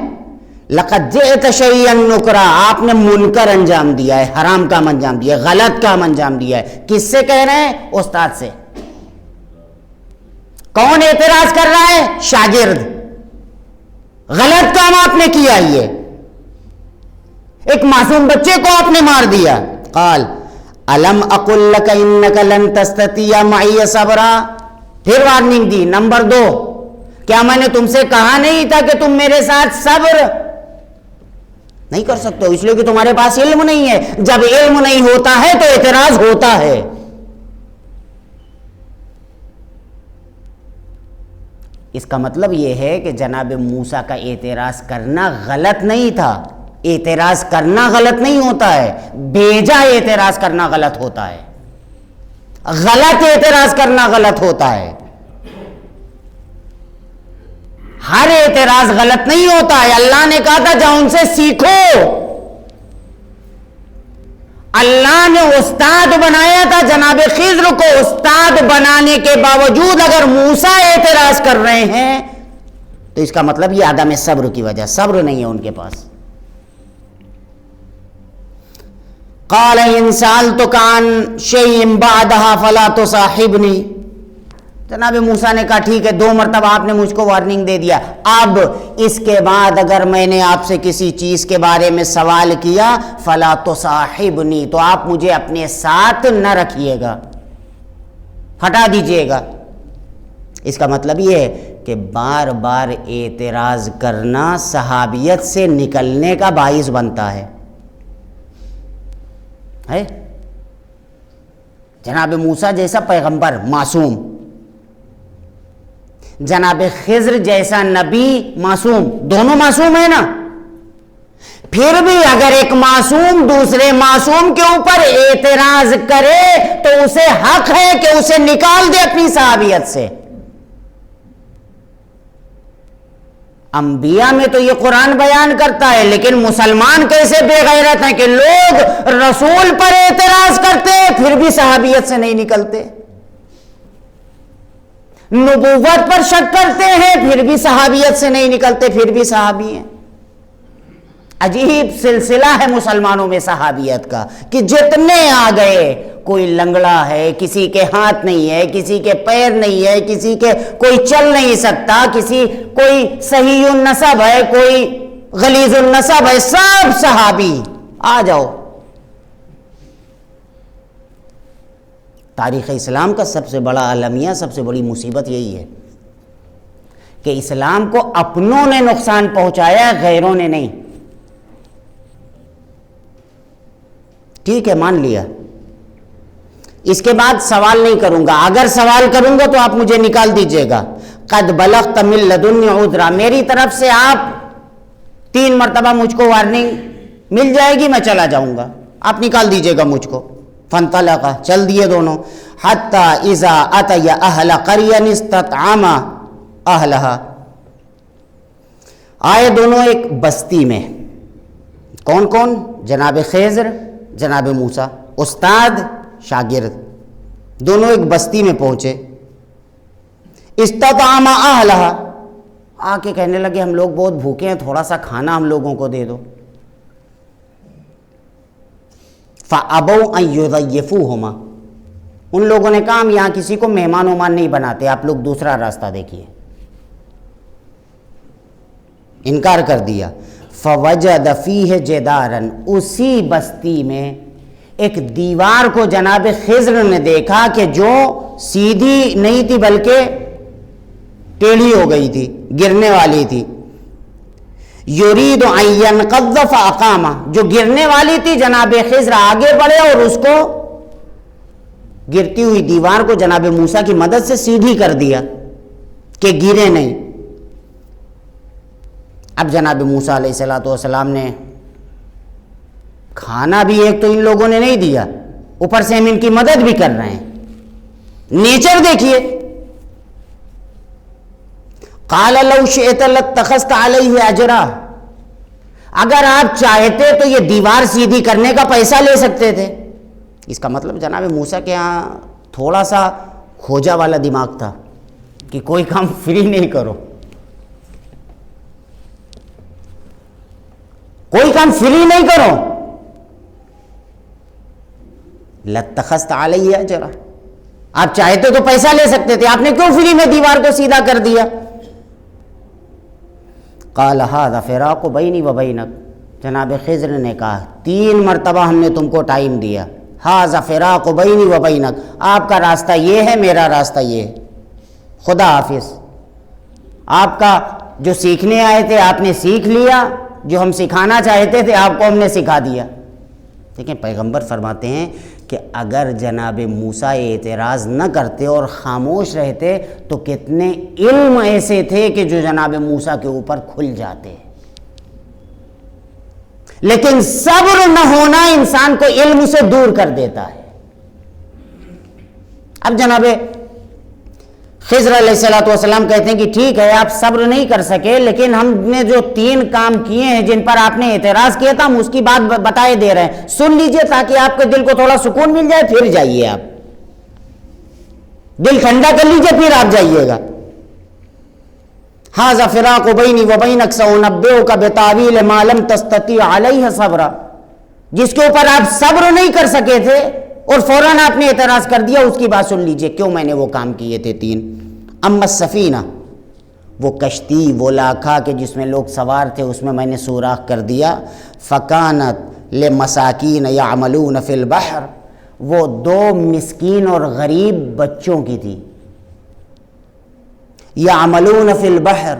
لقد جئت شیئا نکرا، آپ نے منکر انجام دیا ہے، حرام کام انجام دیا ہے، غلط کام انجام دیا ہے. کس سے کہہ رہے ہیں؟ استاد سے. کون اعتراض کر رہا ہے؟ شاگرد. غلط کام آپ نے کیا، یہ ایک معصوم بچے کو آپ نے مار دیا. قال الم اقل لک انک لن تستطیع معی صبرا. پھر وارننگ دی. نمبر 2، کیا میں نے تم سے کہا نہیں تھا کہ تم میرے ساتھ صبر نہیں کر سکتے ہو؟ اس لیے کہ تمہارے پاس علم نہیں ہے. جب علم نہیں ہوتا ہے تو اعتراض ہوتا ہے. اس کا مطلب یہ ہے کہ جناب موسیٰ کا اعتراض کرنا غلط نہیں تھا. اعتراض کرنا غلط نہیں ہوتا ہے، بیجا اعتراض کرنا غلط ہوتا ہے. غلط اعتراض کرنا غلط ہوتا ہے. ہر اعتراض غلط نہیں ہوتا ہے. اللہ نے کہا تھا جاؤ ان سے سیکھو. اللہ نے استاد بنایا تھا جناب خضر کو. استاد بنانے کے باوجود اگر موسیٰ اعتراض کر رہے ہیں تو اس کا مطلب یہ عدم صبر کی وجہ، صبر نہیں ہے ان کے پاس. قال ان سألتک عن شیء بعدها فلا تصاحبنی. جناب موسیٰ نے کہا ٹھیک ہے، 2 مرتبہ آپ نے مجھ کو وارننگ دے دیا، اب اس کے بعد اگر میں نے آپ سے کسی چیز کے بارے میں سوال کیا فلا تصاحبنی، تو آپ مجھے اپنے ساتھ نہ رکھیے گا، ہٹا دیجئے گا. اس کا مطلب یہ ہے کہ بار بار اعتراض کرنا صحابیت سے نکلنے کا باعث بنتا ہے. جناب موسیٰ جیسا پیغمبر معصوم، جناب خضر جیسا نبی معصوم، دونوں معصوم ہیں نا. پھر بھی اگر ایک معصوم دوسرے معصوم کے اوپر اعتراض کرے تو اسے حق ہے کہ اسے نکال دے اپنی صحابیت سے. انبیاء میں تو یہ قرآن بیان کرتا ہے، لیکن مسلمان کیسے بے غیرت ہیں کہ لوگ رسول پر اعتراض کرتے پھر بھی صحابیت سے نہیں نکلتے، نبوت پر شک کرتے ہیں پھر بھی صحابیت سے نہیں نکلتے، پھر بھی صحابی ہیں. عجیب سلسلہ ہے مسلمانوں میں صحابیت کا کہ جتنے آ گئے، کوئی لنگڑا ہے، کسی کے ہاتھ نہیں ہے، کسی کے پیر نہیں ہے، کسی کے کوئی چل نہیں سکتا، کوئی صحیح النسب ہے، کوئی غلیظ النسب ہے، سب صحابی. آ جاؤ. تاریخ اسلام کا سب سے بڑا المیہ، سب سے بڑی مصیبت یہی ہے کہ اسلام کو اپنوں نے نقصان پہنچایا، غیروں نے نہیں. ٹھیک ہے، مان لیا. اس کے بعد سوال نہیں کروں گا، اگر سوال کروں گا تو آپ مجھے نکال دیجئے گا. قد بلغت من لدنی عذرا، میری طرف سے آپ 3 مرتبہ مجھ کو وارننگ مل جائے گی، میں چلا جاؤں گا، آپ نکال دیجئے گا مجھ کو. فانطلقا، چل دیے دونوں. حتی اذا اتیا اہل قریا استطعما اہلہا، آئے دونوں ایک بستی میں. کون کون؟ جناب خضر، جناب موسیٰ، استاد شاگرد، دونوں ایک بستی میں پہنچے. استطعما اہلہا، آ کے کہنے لگے ہم لوگ بہت بھوکے ہیں، تھوڑا سا کھانا ہم لوگوں کو دے دو. فَأَبَوْا أَن يُضَيِّفُوهُمَا، ان لوگوں نے کہا ہم یہاں کسی کو مہمان ومان نہیں بناتے، آپ لوگ دوسرا راستہ دیکھیے. انکار کر دیا. فَوَجَدَ فِيهِ جِدَارًا، اسی بستی میں ایک دیوار کو جناب خضر نے دیکھا کہ جو سیدھی نہیں تھی بلکہ ٹیڑھی ہو گئی تھی، گرنے والی تھی. یرید ان ینقض فاقامہ، جو گرنے والی تھی، جناب خضر آگے بڑھے اور اس کو گرتی ہوئی دیوار کو جناب موسیٰ کی مدد سے سیدھی کر دیا کہ گرے نہیں. اب جناب موسیٰ علیہ السلام نے کھانا بھی ایک تو ان لوگوں نے نہیں دیا، اوپر سے ہم ان کی مدد بھی کر رہے ہیں. نیچر دیکھیے. قال لو شئت لاتخذت علیہ اجرا، اگر آپ چاہتے تو یہ دیوار سیدھی کرنے کا پیسہ لے سکتے تھے. اس کا مطلب جناب موسیٰ کے ہاں تھوڑا سا کھوجا والا دماغ تھا کہ کوئی کام فری نہیں کرو. کوئی کام فری نہیں کرو. لَاتَّخَذْتَ عَلَيَّ أَجْرًا، آپ چاہتے تو پیسہ لے سکتے تھے، آپ نے کیوں فری میں دیوار کو سیدھا کر دیا؟ قَالَ هَذَا فِرَاقُ بَيْنِي وَبَيْنَكَ، جناب خضر نے کہا 3 مرتبہ ہم نے تم کو ٹائم دیا. هَذَا فِرَاقُ بَيْنِي وَبَيْنَكَ، آپ کا راستہ یہ ہے، میرا راستہ یہ ہے، خدا حافظ. آپ کا جو سیکھنے آئے تھے آپ نے سیکھ لیا، جو ہم سکھانا چاہتے تھے آپ کو ہم نے سکھا دیا. دیکھیں پیغمبر فرماتے ہیں کہ اگر جناب موسیٰ اعتراض نہ کرتے اور خاموش رہتے تو کتنے علم ایسے تھے کہ جو جناب موسیٰ کے اوپر کھل جاتے. لیکن صبر نہ ہونا انسان کو علم سے دور کر دیتا ہے. اب جناب خضر علیہ السلام کہتے ہیں کہ ٹھیک ہے آپ صبر نہیں کر سکے، لیکن ہم نے جو 3 کام کیے ہیں جن پر آپ نے اعتراض کیا تھا ہم اس کی بات بتائے دے رہے ہیں، سن لیجئے تاکہ آپ کے دل کو تھوڑا سکون مل جائے، پھر جائیے، آپ دل ٹھنڈا کر لیجئے پھر آپ جائیے گا. هَذَا فِرَاقُ بَيْنِي وَبَيْنَكَ سَأُنَبِّئُكَ بِتَأْوِيلِ مَا لَمْ تَسْتَطِعْ عَلَيْهِ صَبْرًا، جس کے اوپر آپ صبر نہیں کر سکے تھے اور فوراً آپ نے اعتراض کر دیا، اس کی بات سن لیجئے کیوں میں نے وہ کام کیے تھے 3. اما السفینہ، وہ کشتی، وہ لاکھا کہ جس میں لوگ سوار تھے اس میں میں نے سوراخ کر دیا. فکانت لمساکین یعملون فی البحر، وہ 2 مسکین اور غریب بچوں کی تھی. یعملون فی البحر،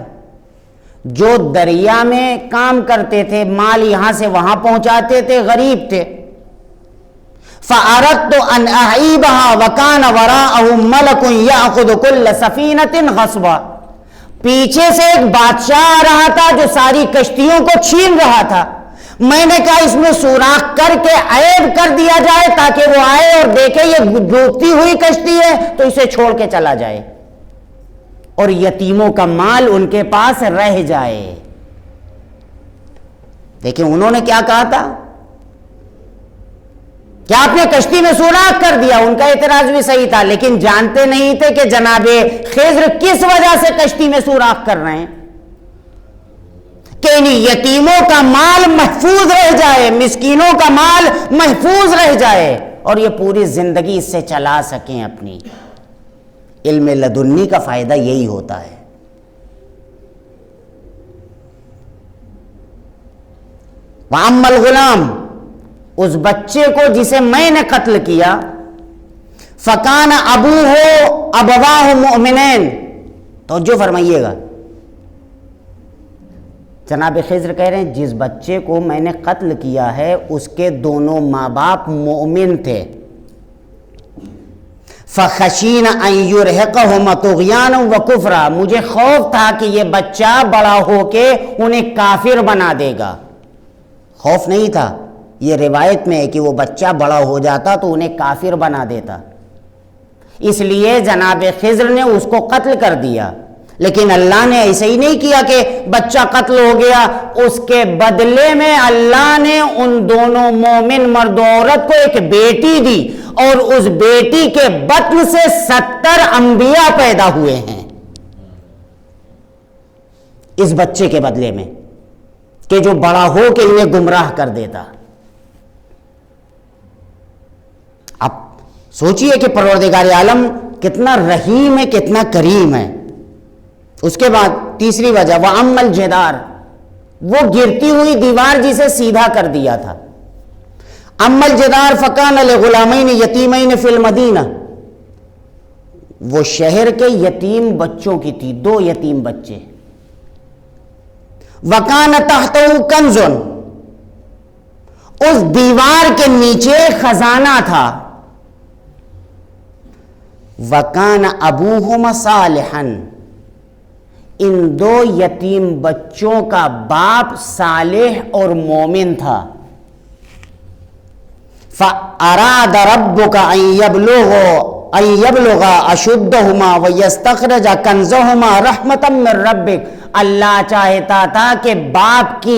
جو دریا میں کام کرتے تھے، مال یہاں سے وہاں پہنچاتے تھے، غریب تھے. فَأَرَدْتُ أَنْ أَعِيبَهَا وَكَانَ وَرَاءَهُمْ مَلَكٌ يَأْخُذُ كُلَّ سَفِينَةٍ غَصْبًا، پیچھے سے ایک بادشاہ آ رہا تھا جو ساری کشتیوں کو چھین رہا تھا. میں نے کہا اس میں سوراخ کر کے عیب کر دیا جائے تاکہ وہ آئے اور دیکھے یہ ڈوبتی ہوئی کشتی ہے تو اسے چھوڑ کے چلا جائے اور یتیموں کا مال ان کے پاس رہ جائے. دیکھیں انہوں نے کیا کہا تھا، کیا آپ نے کشتی میں سوراخ کر دیا، ان کا اعتراض بھی صحیح تھا، لیکن جانتے نہیں تھے کہ جناب خضر کس وجہ سے کشتی میں سوراخ کر رہے ہیں کہ یتیموں کا مال محفوظ رہ جائے، مسکینوں کا مال محفوظ رہ جائے اور یہ پوری زندگی اس سے چلا سکیں اپنی. علم لدنی کا فائدہ یہی ہوتا ہے. وَأَمَّا الْغُلَامُ، اس بچے کو جسے میں نے قتل کیا، فَكَانَ أَبُوهُ أَبَوَاهُ مُؤْمِنَيْنِ، توجہ فرمائیے گا. جناب خضر کہہ رہے ہیں جس بچے کو میں نے قتل کیا ہے اس کے دونوں ماں باپ مومن تھے. فَخَشِينَ أَن يُرْهِقَهُمَا طُغْيَانًا وَكُفْرًا، مجھے خوف تھا کہ یہ بچہ بڑا ہو کے انہیں کافر بنا دے گا. خوف نہیں تھا، یہ روایت میں ہے کہ وہ بچہ بڑا ہو جاتا تو انہیں کافر بنا دیتا، اس لیے جناب خضر نے اس کو قتل کر دیا. لیکن اللہ نے ایسے ہی نہیں کیا کہ بچہ قتل ہو گیا، اس کے بدلے میں اللہ نے ان دونوں مومن مرد و عورت کو ایک بیٹی دی اور اس بیٹی کے بطن سے 70 انبیاء پیدا ہوئے ہیں اس بچے کے بدلے میں، کہ جو بڑا ہو کے انہیں گمراہ کر دیتا. اب سوچئے کہ پروردگار عالم کتنا رحیم ہے، کتنا کریم ہے. اس کے بعد تیسری وجہ وَأَمَّا الْجِدَارُ، وہ گرتی ہوئی دیوار جسے سیدھا کر دیا تھا. أَمَّا الْجِدَارُ فَكَانَ لِغُلَامَيْنِ يَتِيمَيْنِ فِي الْمَدِينَةِ، وہ شہر کے یتیم بچوں کی تھی، 2 یتیم بچے. وَكَانَ تَحْتَهُ كَنْزٌ، اس دیوار کے نیچے خزانہ تھا. وَكَانَ أَبُوهُمَا صَالِحًا، ان 2 یتیم بچوں کا باپ صالح اور مومن تھا. فَأَرَادَ رَبُّكَ أَن يَبْلُغَ أَشُدَّهُمَا وَيَسْتَخْرَجَ كَنْزَهُمَا رَحْمَةً مِّن رَبِّكَ، اللہ چاہتا تھا کہ باپ کی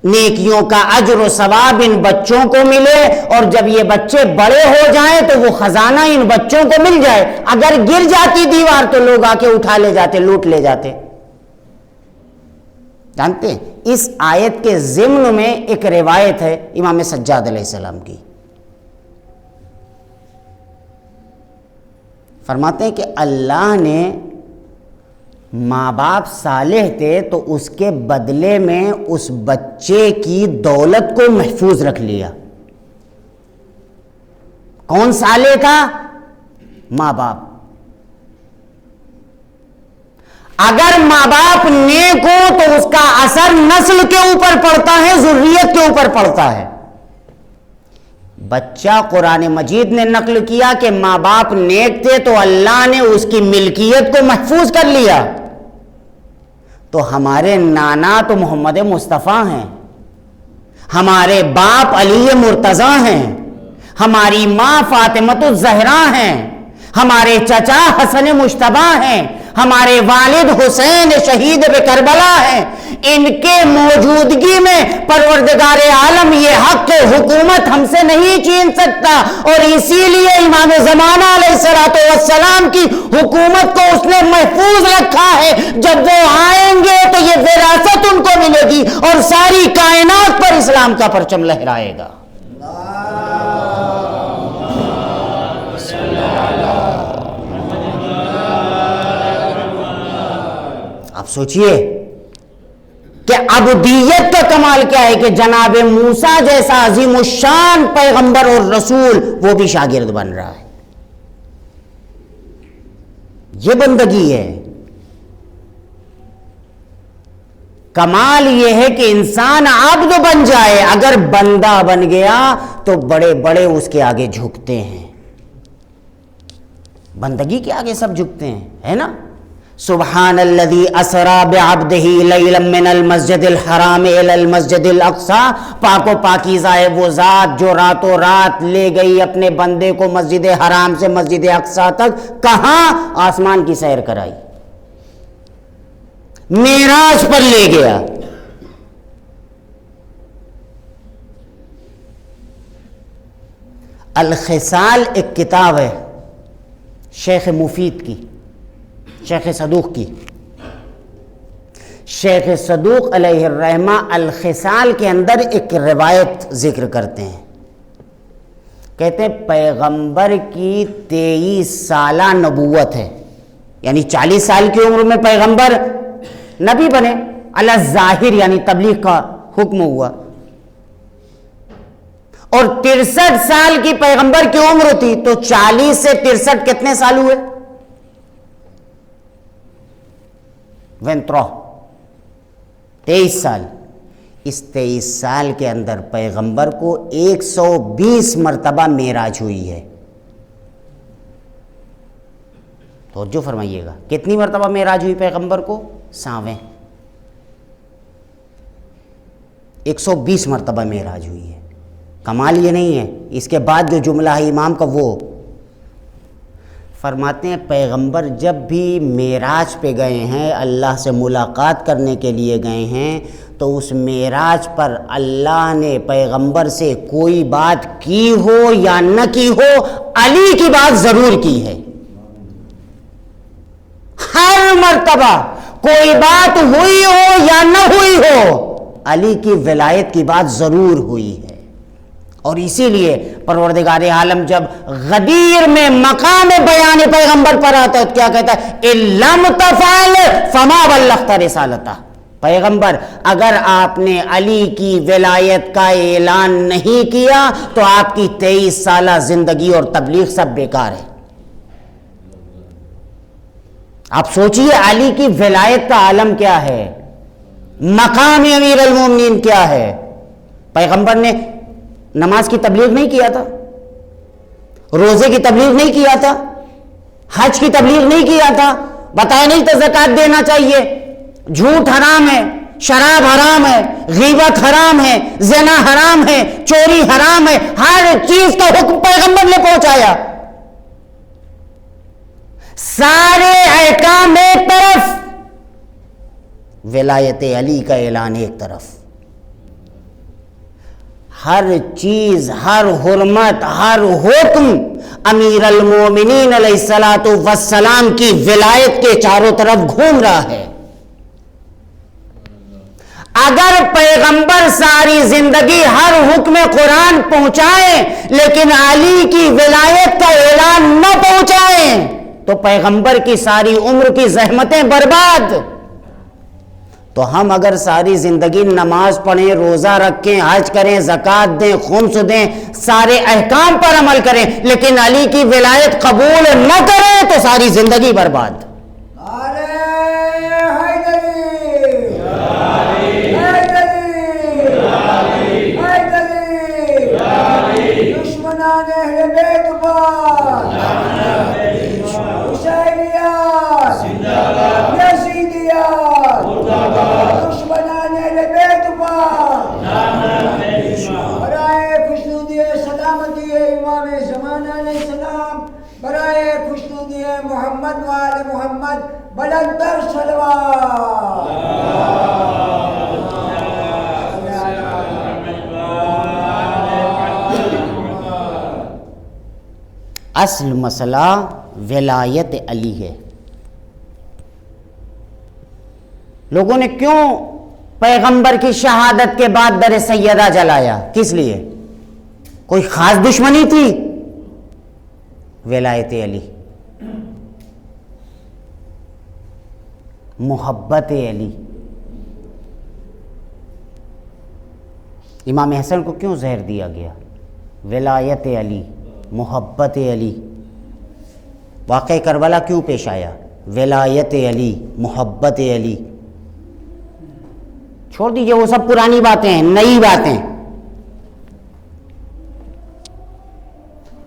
نیکیوں کا اجر و ثواب ان بچوں کو ملے اور جب یہ بچے بڑے ہو جائیں تو وہ خزانہ ان بچوں کو مل جائے. اگر گر جاتی دیوار تو لوگ آ کے اٹھا لے جاتے، لوٹ لے جاتے. جانتے ہیں اس آیت کے ضمن میں ایک روایت ہے امام سجاد علیہ السلام کی. فرماتے ہیں کہ اللہ نے ماں باپ صالح تھے تو اس کے بدلے میں اس بچے کی دولت کو محفوظ رکھ لیا. کون صالح تھا؟ ماں باپ. اگر ماں باپ نیک ہو تو اس کا اثر نسل کے اوپر پڑتا ہے، ذریت کے اوپر پڑتا ہے. بچہ قرآن مجید نے نقل کیا کہ ماں باپ نیک تھے تو اللہ نے اس کی ملکیت کو محفوظ کر لیا. تو ہمارے نانا تو محمد مصطفیٰ ہیں، ہمارے باپ علی مرتضیٰ ہیں، ہماری ماں فاطمۃ الزہرا ہیں، ہمارے چچا حسن مجتبیٰ ہیں، ہمارے والد حسین شہید کربلا ہیں. ان کے موجودگی میں پروردگار عالم یہ حق حکومت ہم سے نہیں چھین سکتا، اور اسی لیے امام زمانہ علیہ السلام کی حکومت کو اس نے محفوظ رکھا ہے. جب وہ آئیں گے تو یہ وراثت ان کو ملے گی اور ساری کائنات پر اسلام کا پرچم لہرائے گا. آپ سوچئے کہ عبدیت کا کمال کیا ہے کہ جناب موسیٰ جیسا عظیم الشان پیغمبر اور رسول وہ بھی شاگرد بن رہا ہے. یہ بندگی ہے. کمال یہ ہے کہ انسان عبد بن جائے. اگر بندہ بن گیا تو بڑے بڑے اس کے آگے جھکتے ہیں. بندگی کے آگے سب جھکتے ہیں، ہے نا. سبحان الذی اسری بعبدہ لیلا من المسجد الحرام الی المسجد الاقصی. پاک و پاکیزہ ہے وہ ذات جو راتوں رات لے گئی اپنے بندے کو مسجد حرام سے مسجد اقصی تک. کہاں؟ آسمان کی سیر کرائی، معراج پر لے گیا. الخصال ایک کتاب ہے شیخ مفید کی، شیخ صدوق کی. شیخ صدوق علیہ الرحمہ الخصال کے اندر ایک روایت ذکر کرتے ہیں. کہتے ہیں پیغمبر کی 23 سالہ نبوت ہے، یعنی 40 سال کی عمر میں پیغمبر نبی بنے، اللہ ظاہر یعنی تبلیغ کا حکم ہوا. اور 63 سال کی پیغمبر کی عمر تھی، تو 40 سے 63 کتنے سال ہوئے؟ 23 سال. اس 23 سال کے اندر پیغمبر کو 120 مرتبہ معراج ہوئی ہے. توجہ فرمائیے گا، کتنی مرتبہ معراج ہوئی پیغمبر کو؟ 7. 120 مرتبہ معراج ہوئی ہے. کمال یہ نہیں ہے، اس کے بعد جو جملہ ہے امام کا وہ فرماتے ہیں پیغمبر جب بھی معراج پہ گئے ہیں، اللہ سے ملاقات کرنے کے لیے گئے ہیں، تو اس معراج پر اللہ نے پیغمبر سے کوئی بات کی ہو یا نہ کی ہو، علی کی بات ضرور کی ہے. ہر مرتبہ کوئی بات ہوئی ہو یا نہ ہوئی ہو، علی کی ولایت کی بات ضرور ہوئی ہے. اور اسی لیے پروردگار عالم جب غدیر میں مقام بیان پیغمبر پر آتا ہے تو کیا کہتا ہے؟ لَمْ تَفْعَلْ فَمَا بَلَّغْتَ رِسَالَتَهُ. پیغمبر اگر آپ نے علی کی ولایت کا اعلان نہیں کیا تو آپ کی 23 سالہ زندگی اور تبلیغ سب بیکار ہے. آپ سوچئے علی کی ولایت کا عالم کیا ہے، مقام امیر المومنین کیا ہے. پیغمبر نے نماز کی تبلیغ نہیں کیا تھا، روزے کی تبلیغ نہیں کیا تھا، حج کی تبلیغ نہیں کیا تھا، بتایا نہیں تھا زکوٰۃ دینا چاہیے، جھوٹ حرام ہے، شراب حرام ہے، غیبت حرام ہے، زنا حرام ہے، چوری حرام ہے. ہر چیز کا حکم پیغمبر نے پہنچایا. سارے احکام ایک طرف، ولایت علی کا اعلان ایک طرف. ہر چیز، ہر حرمت، ہر حکم امیر المومنین علیہ السلام کی ولایت کے چاروں طرف گھوم رہا ہے. اگر پیغمبر ساری زندگی ہر حکم قرآن پہنچائیں لیکن علی کی ولایت کا اعلان نہ پہنچائیں تو پیغمبر کی ساری عمر کی زحمتیں برباد. تو ہم اگر ساری زندگی نماز پڑھیں، روزہ رکھیں، حج کریں، زکوٰۃ دیں، خمس دیں، سارے احکام پر عمل کریں لیکن علی کی ولایت قبول نہ کریں تو ساری زندگی برباد. محمد وآل محمد بلندر صلوات. اصل مسئلہ ولایت علی ہے. لوگوں نے کیوں پیغمبر کی شہادت کے بعد در سیدہ جلایا؟ کس لیے؟ کوئی خاص دشمنی تھی؟ ولایت علی، محبت علی. امام حسن کو کیوں زہر دیا گیا؟ ولایت علی، محبت علی. واقعہ کربلا کیوں پیش آیا؟ ولایت علی، محبت علی. چھوڑ دیجئے وہ سب پرانی باتیں ہیں، نئی باتیں.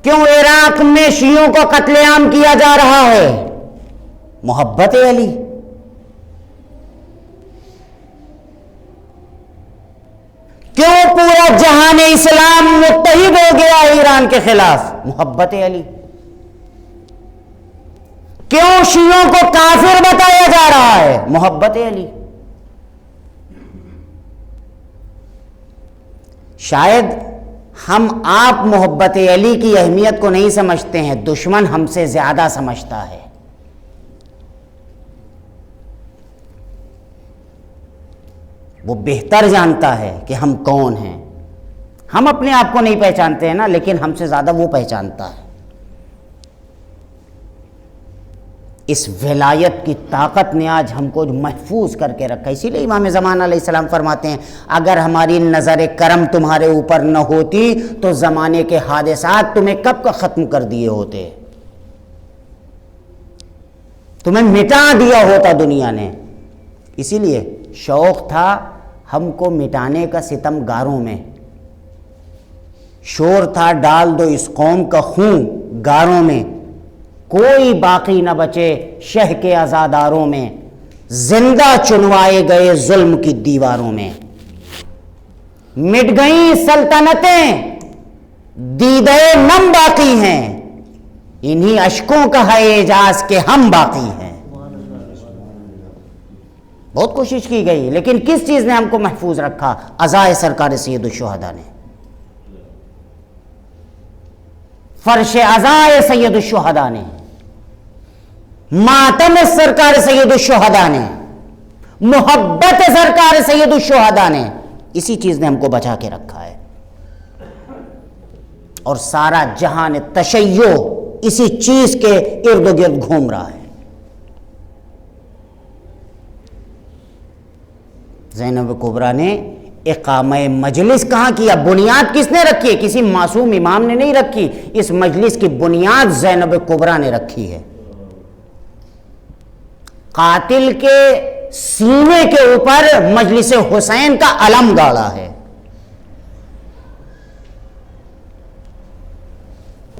کیوں عراق میں شیعوں کو قتل عام کیا جا رہا ہے؟ محبت علی. کیوں پورا جہان اسلام متحد ہو گیا ایران کے خلاف؟ محبت علی. کیوں شیعوں کو کافر بتایا جا رہا ہے؟ محبت علی. شاید ہم آپ محبت علی کی اہمیت کو نہیں سمجھتے ہیں، دشمن ہم سے زیادہ سمجھتا ہے. وہ بہتر جانتا ہے کہ ہم کون ہیں. ہم اپنے آپ کو نہیں پہچانتے ہیں نا، لیکن ہم سے زیادہ وہ پہچانتا ہے. اس ولایت کی طاقت نے آج ہم کو محفوظ کر کے رکھا. اسی لیے امام زمان علیہ السلام فرماتے ہیں اگر ہماری نظر کرم تمہارے اوپر نہ ہوتی تو زمانے کے حادثات تمہیں کب کا ختم کر دیے ہوتے، تمہیں مٹا دیا ہوتا دنیا نے. اسی لیے شوق تھا ہم کو مٹانے کا ستم گاروں میں، شور تھا ڈال دو اس قوم کا خون گاروں میں، کوئی باقی نہ بچے شہ کے عزاداروں میں، زندہ چنوائے گئے ظلم کی دیواروں میں. مٹ گئیں سلطنتیں دیدے نم باقی ہیں، انہی اشکوں کا ہے اعجاز کہ ہم باقی ہیں. بہت کوشش کی گئی لیکن کس چیز نے ہم کو محفوظ رکھا؟ عزائے سرکار سید الشہداء نے. فرش عزائے سید الشہداء نے، ماتم سرکار سید الشہداء نے، محبت سرکار سید الشہداء نے، اسی چیز نے ہم کو بچا کے رکھا ہے. اور سارا جہان تشیع اسی چیز کے ارد گرد گھوم رہا ہے. زینب کبریٰ نے اقامہ مجلس کہاں کیا؟ بنیاد کس نے رکھی ہے؟ کسی معصوم امام نے نہیں رکھی. اس مجلس کی بنیاد زینب کبریٰ نے رکھی ہے. قاتل کے سینے کے اوپر مجلس حسین کا علم گاڑا ہے.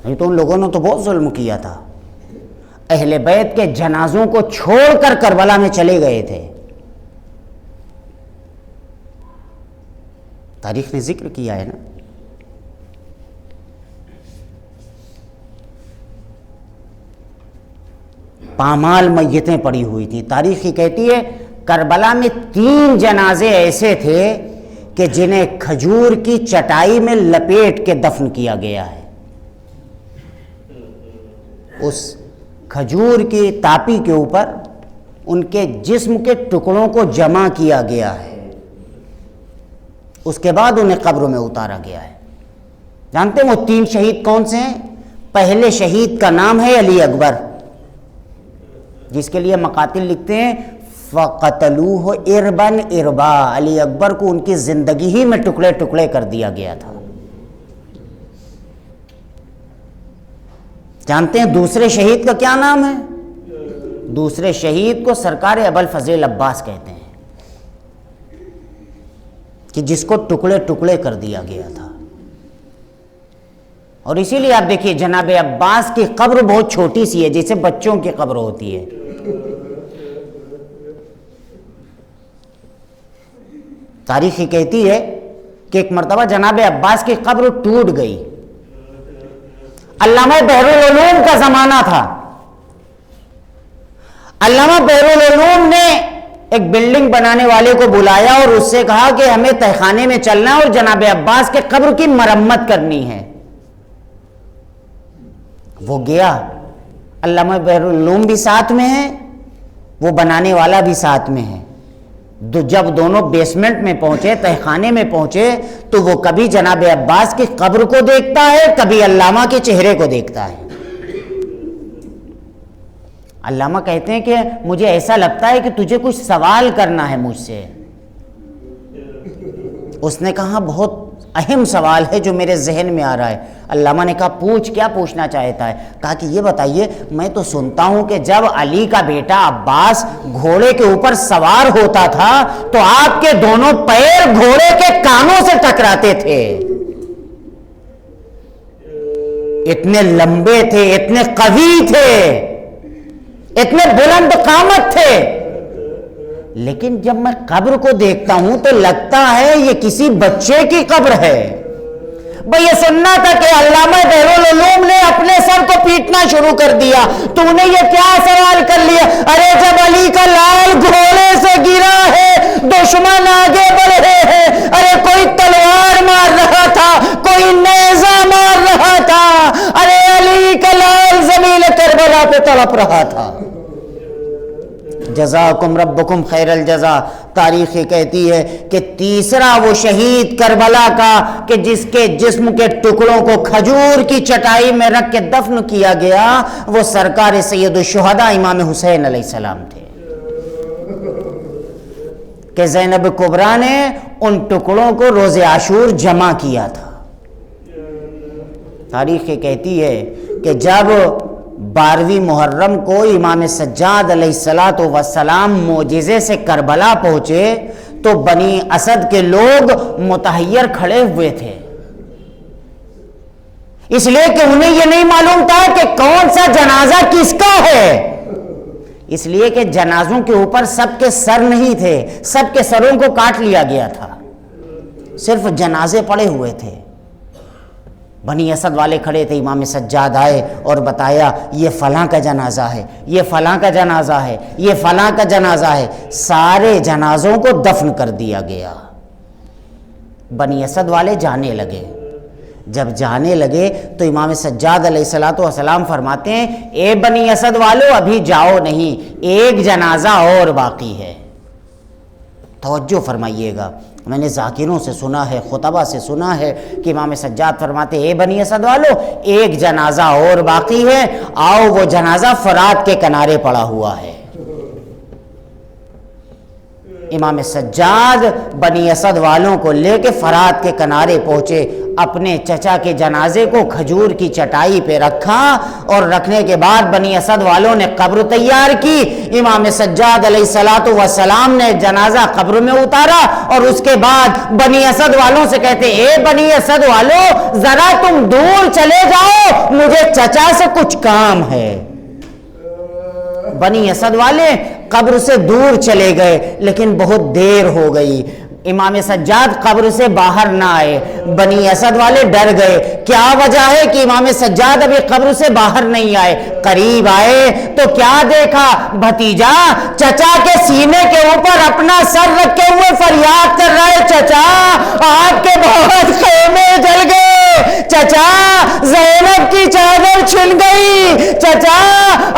نہیں تو ان لوگوں نے تو بہت ظلم کیا تھا، اہل بیت کے جنازوں کو چھوڑ کر کربلا میں چلے گئے تھے. تاریخ نے ذکر کیا ہے نا. پامال میتیں پڑی ہوئی تھی. تاریخ ہی کہتی ہے کربلا میں 3 جنازے ایسے تھے کہ جنہیں کھجور کی چٹائی میں لپیٹ کے دفن کیا گیا ہے. اس کھجور کی تاپی کے اوپر ان کے جسم کے ٹکڑوں کو جمع کیا گیا ہے. اس کے بعد انہیں قبر میں اتارا گیا ہے۔ جانتے ہیں وہ 3 شہید کون سے ہیں؟ پہلے شہید کا نام ہے علی اکبر، جس کے لیے مقاتل لکھتے ہیں فَقَتَلُوهُ إِرْبًا إِرْبًا، علی اکبر کو ان کی زندگی ہی میں ٹکڑے ٹکڑے کر دیا گیا تھا۔ جانتے ہیں دوسرے شہید کا کیا نام ہے؟ دوسرے شہید کو سرکار ابوالفضل عباس کہتے ہیں، کہ جس کو ٹکڑے ٹکڑے کر دیا گیا تھا۔ اور اسی لیے آپ دیکھیے جناب عباس کی قبر بہت چھوٹی سی ہے، جیسے بچوں کی قبر ہوتی ہے۔ تاریخ کہتی ہے کہ ایک مرتبہ جناب عباس کی قبر ٹوٹ گئی۔ علامہ بحرالعلوم کا زمانہ تھا۔ علامہ بحرالعلوم نے ایک بلڈنگ بنانے والے کو بلایا اور اس سے کہا کہ ہمیں تہخانے میں چلنا ہے اور جناب عباس کے قبر کی مرمت کرنی ہے۔ وہ گیا، علامہ بحرالعلوم بھی ساتھ میں ہے، وہ بنانے والا بھی ساتھ میں ہے۔ جب دونوں بیسمنٹ میں پہنچے، تہخانے میں پہنچے، تو وہ کبھی جناب عباس کی قبر کو دیکھتا ہے، کبھی علامہ کے چہرے کو دیکھتا ہے۔ علامہ کہتے ہیں کہ مجھے ایسا لگتا ہے کہ تجھے کچھ سوال کرنا ہے مجھ سے۔ اس نے کہا بہت اہم سوال ہے جو میرے ذہن میں آ رہا ہے۔ علامہ نے کہا پوچھ، کیا پوچھنا چاہتا ہے؟ کہا کہ یہ بتائیے، میں تو سنتا ہوں کہ جب علی کا بیٹا عباس گھوڑے کے اوپر سوار ہوتا تھا تو آپ کے دونوں پیر گھوڑے کے کانوں سے ٹکراتے تھے، اتنے لمبے تھے، اتنے قوی تھے، اتنے بلند قامت تھے، لیکن جب میں قبر کو دیکھتا ہوں تو لگتا ہے یہ کسی بچے کی قبر ہے۔ بھئی یہ سننا تھا کہ علامہ بحرالعلوم نے اپنے سر کو پیٹنا شروع کر دیا۔ تو نے یہ کیا سوال کر لیا؟ ارے جب علی کا لال گھوڑے سے گرا ہے، دشمن آگے بڑھ رہے ہیں، ارے کوئی تلوار مار رہا تھا، کوئی نیزہ مار رہا تھا، ارے علی کا لال زمین کربلا پہ تڑپ رہا تھا۔ جزاکم ربکم خیر الجزا۔ تاریخ کہتی ہے کہ تیسرا وہ شہید کربلا کا کہ جس کے جسم کے ٹکڑوں کو کھجور کی چٹائی میں رکھ کے دفن کیا گیا، وہ سرکار سید الشہداء امام حسین علیہ السلام تھے، کہ زینب کبریٰ نے ان ٹکڑوں کو روز عاشور جمع کیا تھا۔ تاریخ کہتی ہے کہ جب 12ویں محرم کو امام سجاد علیہ السلام معجزے سے کربلا پہنچے تو بنی اسد کے لوگ متحیر کھڑے ہوئے تھے، اس لیے کہ انہیں یہ نہیں معلوم تھا کہ کون سا جنازہ کس کا ہے، اس لیے کہ جنازوں کے اوپر سب کے سر نہیں تھے، سب کے سروں کو کاٹ لیا گیا تھا، صرف جنازے پڑے ہوئے تھے۔ بنی اسد والے کھڑے تھے، امام سجاد آئے اور بتایا یہ فلاں کا جنازہ ہے، یہ فلاں کا جنازہ ہے، یہ فلاں کا جنازہ ہے۔ سارے جنازوں کو دفن کر دیا گیا۔ بنی اسد والے جانے لگے، جب جانے لگے تو امام سجاد علیہ السلام فرماتے ہیں اے بنی اسد والو ابھی جاؤ نہیں، ایک جنازہ اور باقی ہے۔ توجہ فرمائیے گا، میں نے ذاکروں سے سنا ہے، خطبہ سے سنا ہے کہ امام سجاد فرماتے اے بنی اسد والو ایک جنازہ اور باقی ہے، آؤ وہ جنازہ فرات کے کنارے پڑا ہوا ہے۔ امام سجاد بنی اسد والوں کو لے کے فرات کے کنارے پہنچے، اپنے چچا کے جنازے کو کھجور کی چٹائی پہ رکھا اور رکھنے کے بعد بنی اسد والوں نے قبر تیار کی۔ امام سجاد علیہ السلام نے جنازہ قبر میں اتارا اور اس کے بعد بنی اسد والوں سے کہتے اے بنی اسد والو ذرا تم دور چلے جاؤ، مجھے چچا سے کچھ کام ہے۔ بنی اسد والے قبر سے دور چلے گئے، لیکن بہت دیر ہو گئی، امام سجاد قبر سے باہر نہ آئے۔ بنی اسد والے ڈر گئے، کیا وجہ ہے کہ امام سجاد ابھی قبر سے باہر نہیں آئے؟ قریب آئے تو کیا دیکھا؟ بھتیجا چچا کے سینے کے اوپر اپنا سر رکھے ہوئے فریاد کر رہا ہے، چچا آپ کے بہت خیمے جل گئے، چچا زینب کی چادر چھن گئی، چچا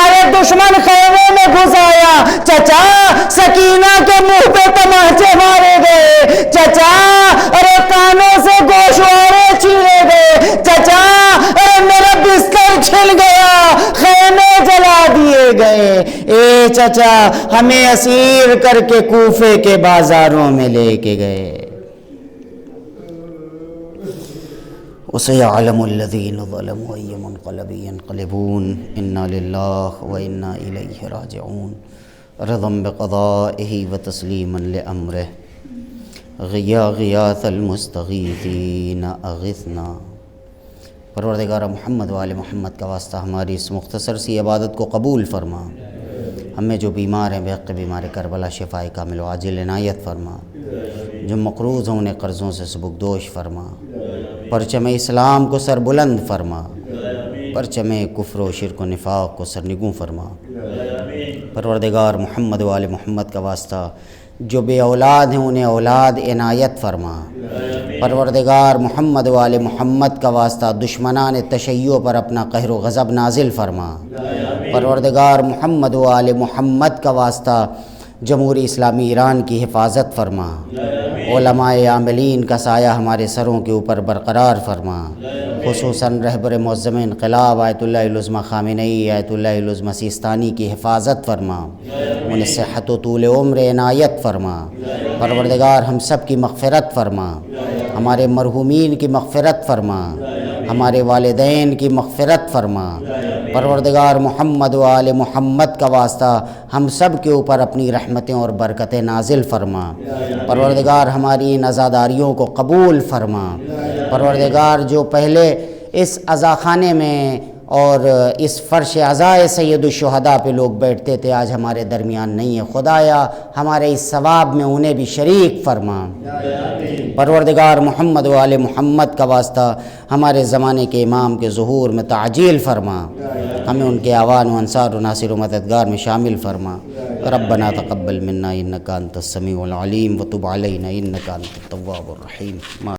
ارے دشمن خیمے خیمے میں گھسایا، چچا سکینہ کے منہ پہ تماچے مارے گئے، چچا ارے کانوں سے گوشوارے چیرے گئے، چچا ارے میرا بستر چھل گیا، خیمے جلا دیے گئے، اے چچا ہمیں اسیر کر کے کوفے کے بازاروں میں لے کے گئے۔ وَسَيَعْلَمُ الَّذِينَ ظَلَمُوا أَيَّ مُنْقَلَبٍ يَنْقَلِبُونَ إِنَّا لِلَّهِ وَإِنَّا إِلَيْهِ رَاجِعُونَ رِضًا بِقَضَائِهِ وَتَسْلِيمًا لِأَمْرِهِ غِيَاثَ الْمُسْتَغِيثِينَ أَغِثْنَا۔ پروردگار محمد و آل محمد کا واسطہ ہماری اس مختصر سی عبادت کو قبول فرما، ہمیں جو بیمار ہیں بحق بیمار کربلا شفائے کامل و عاجل عنایت فرما، جو مقروض ہوں انہیں قرضوں سے سبکدوش فرما، پرچم اسلام کو سر بلند فرما، پرچم کفر و شرک و نفاق کو سرنگوں فرما۔ پروردگار محمد و آل محمد کا واسطہ جو بے اولاد ہیں انہیں اولاد عنایت فرما۔ پروردگار محمد و آل محمد کا واسطہ دشمنان تشیع پر اپنا قہر و غضب نازل فرما۔ پروردگار محمد و آل محمد کا واسطہ جمہوری اسلامی ایران کی حفاظت فرما، علماء عاملین کا سایہ ہمارے سروں کے اوپر برقرار فرما، خصوصاً رہبر معظم انقلاب آیت اللہ العظمہ خامنئی، آیت اللہ العظمہ سیستانی کی حفاظت فرما، انہیں صحت و طول عمر عنایت فرما۔ پروردگار ہم سب کی مغفرت فرما، ہمارے مرحومین کی مغفرت فرما، ہمارے والدین کی مغفرت فرما۔ پروردگار محمد و آل محمد کا واسطہ ہم سب کے اوپر اپنی رحمتیں اور برکتیں نازل فرما۔ پروردگار ہماری ان عزاداریوں کو قبول فرما۔ پروردگار جو پہلے اس عزاخانے میں اور اس فرش عزائے سید الشہداء پہ لوگ بیٹھتے تھے آج ہمارے درمیان نہیں ہے، خدایا ہمارے اس ثواب میں انہیں بھی شریک فرما۔ پروردگار محمد و آل محمد کا واسطہ ہمارے زمانے کے امام کے ظہور میں تعجیل فرما، ہمیں ان کے اعوان و انصار و ناصر و مددگار میں شامل فرما۔ ربنا تقبل منا انک انت السمیع العلیم وتب علینا انک انت التواب الرحیم۔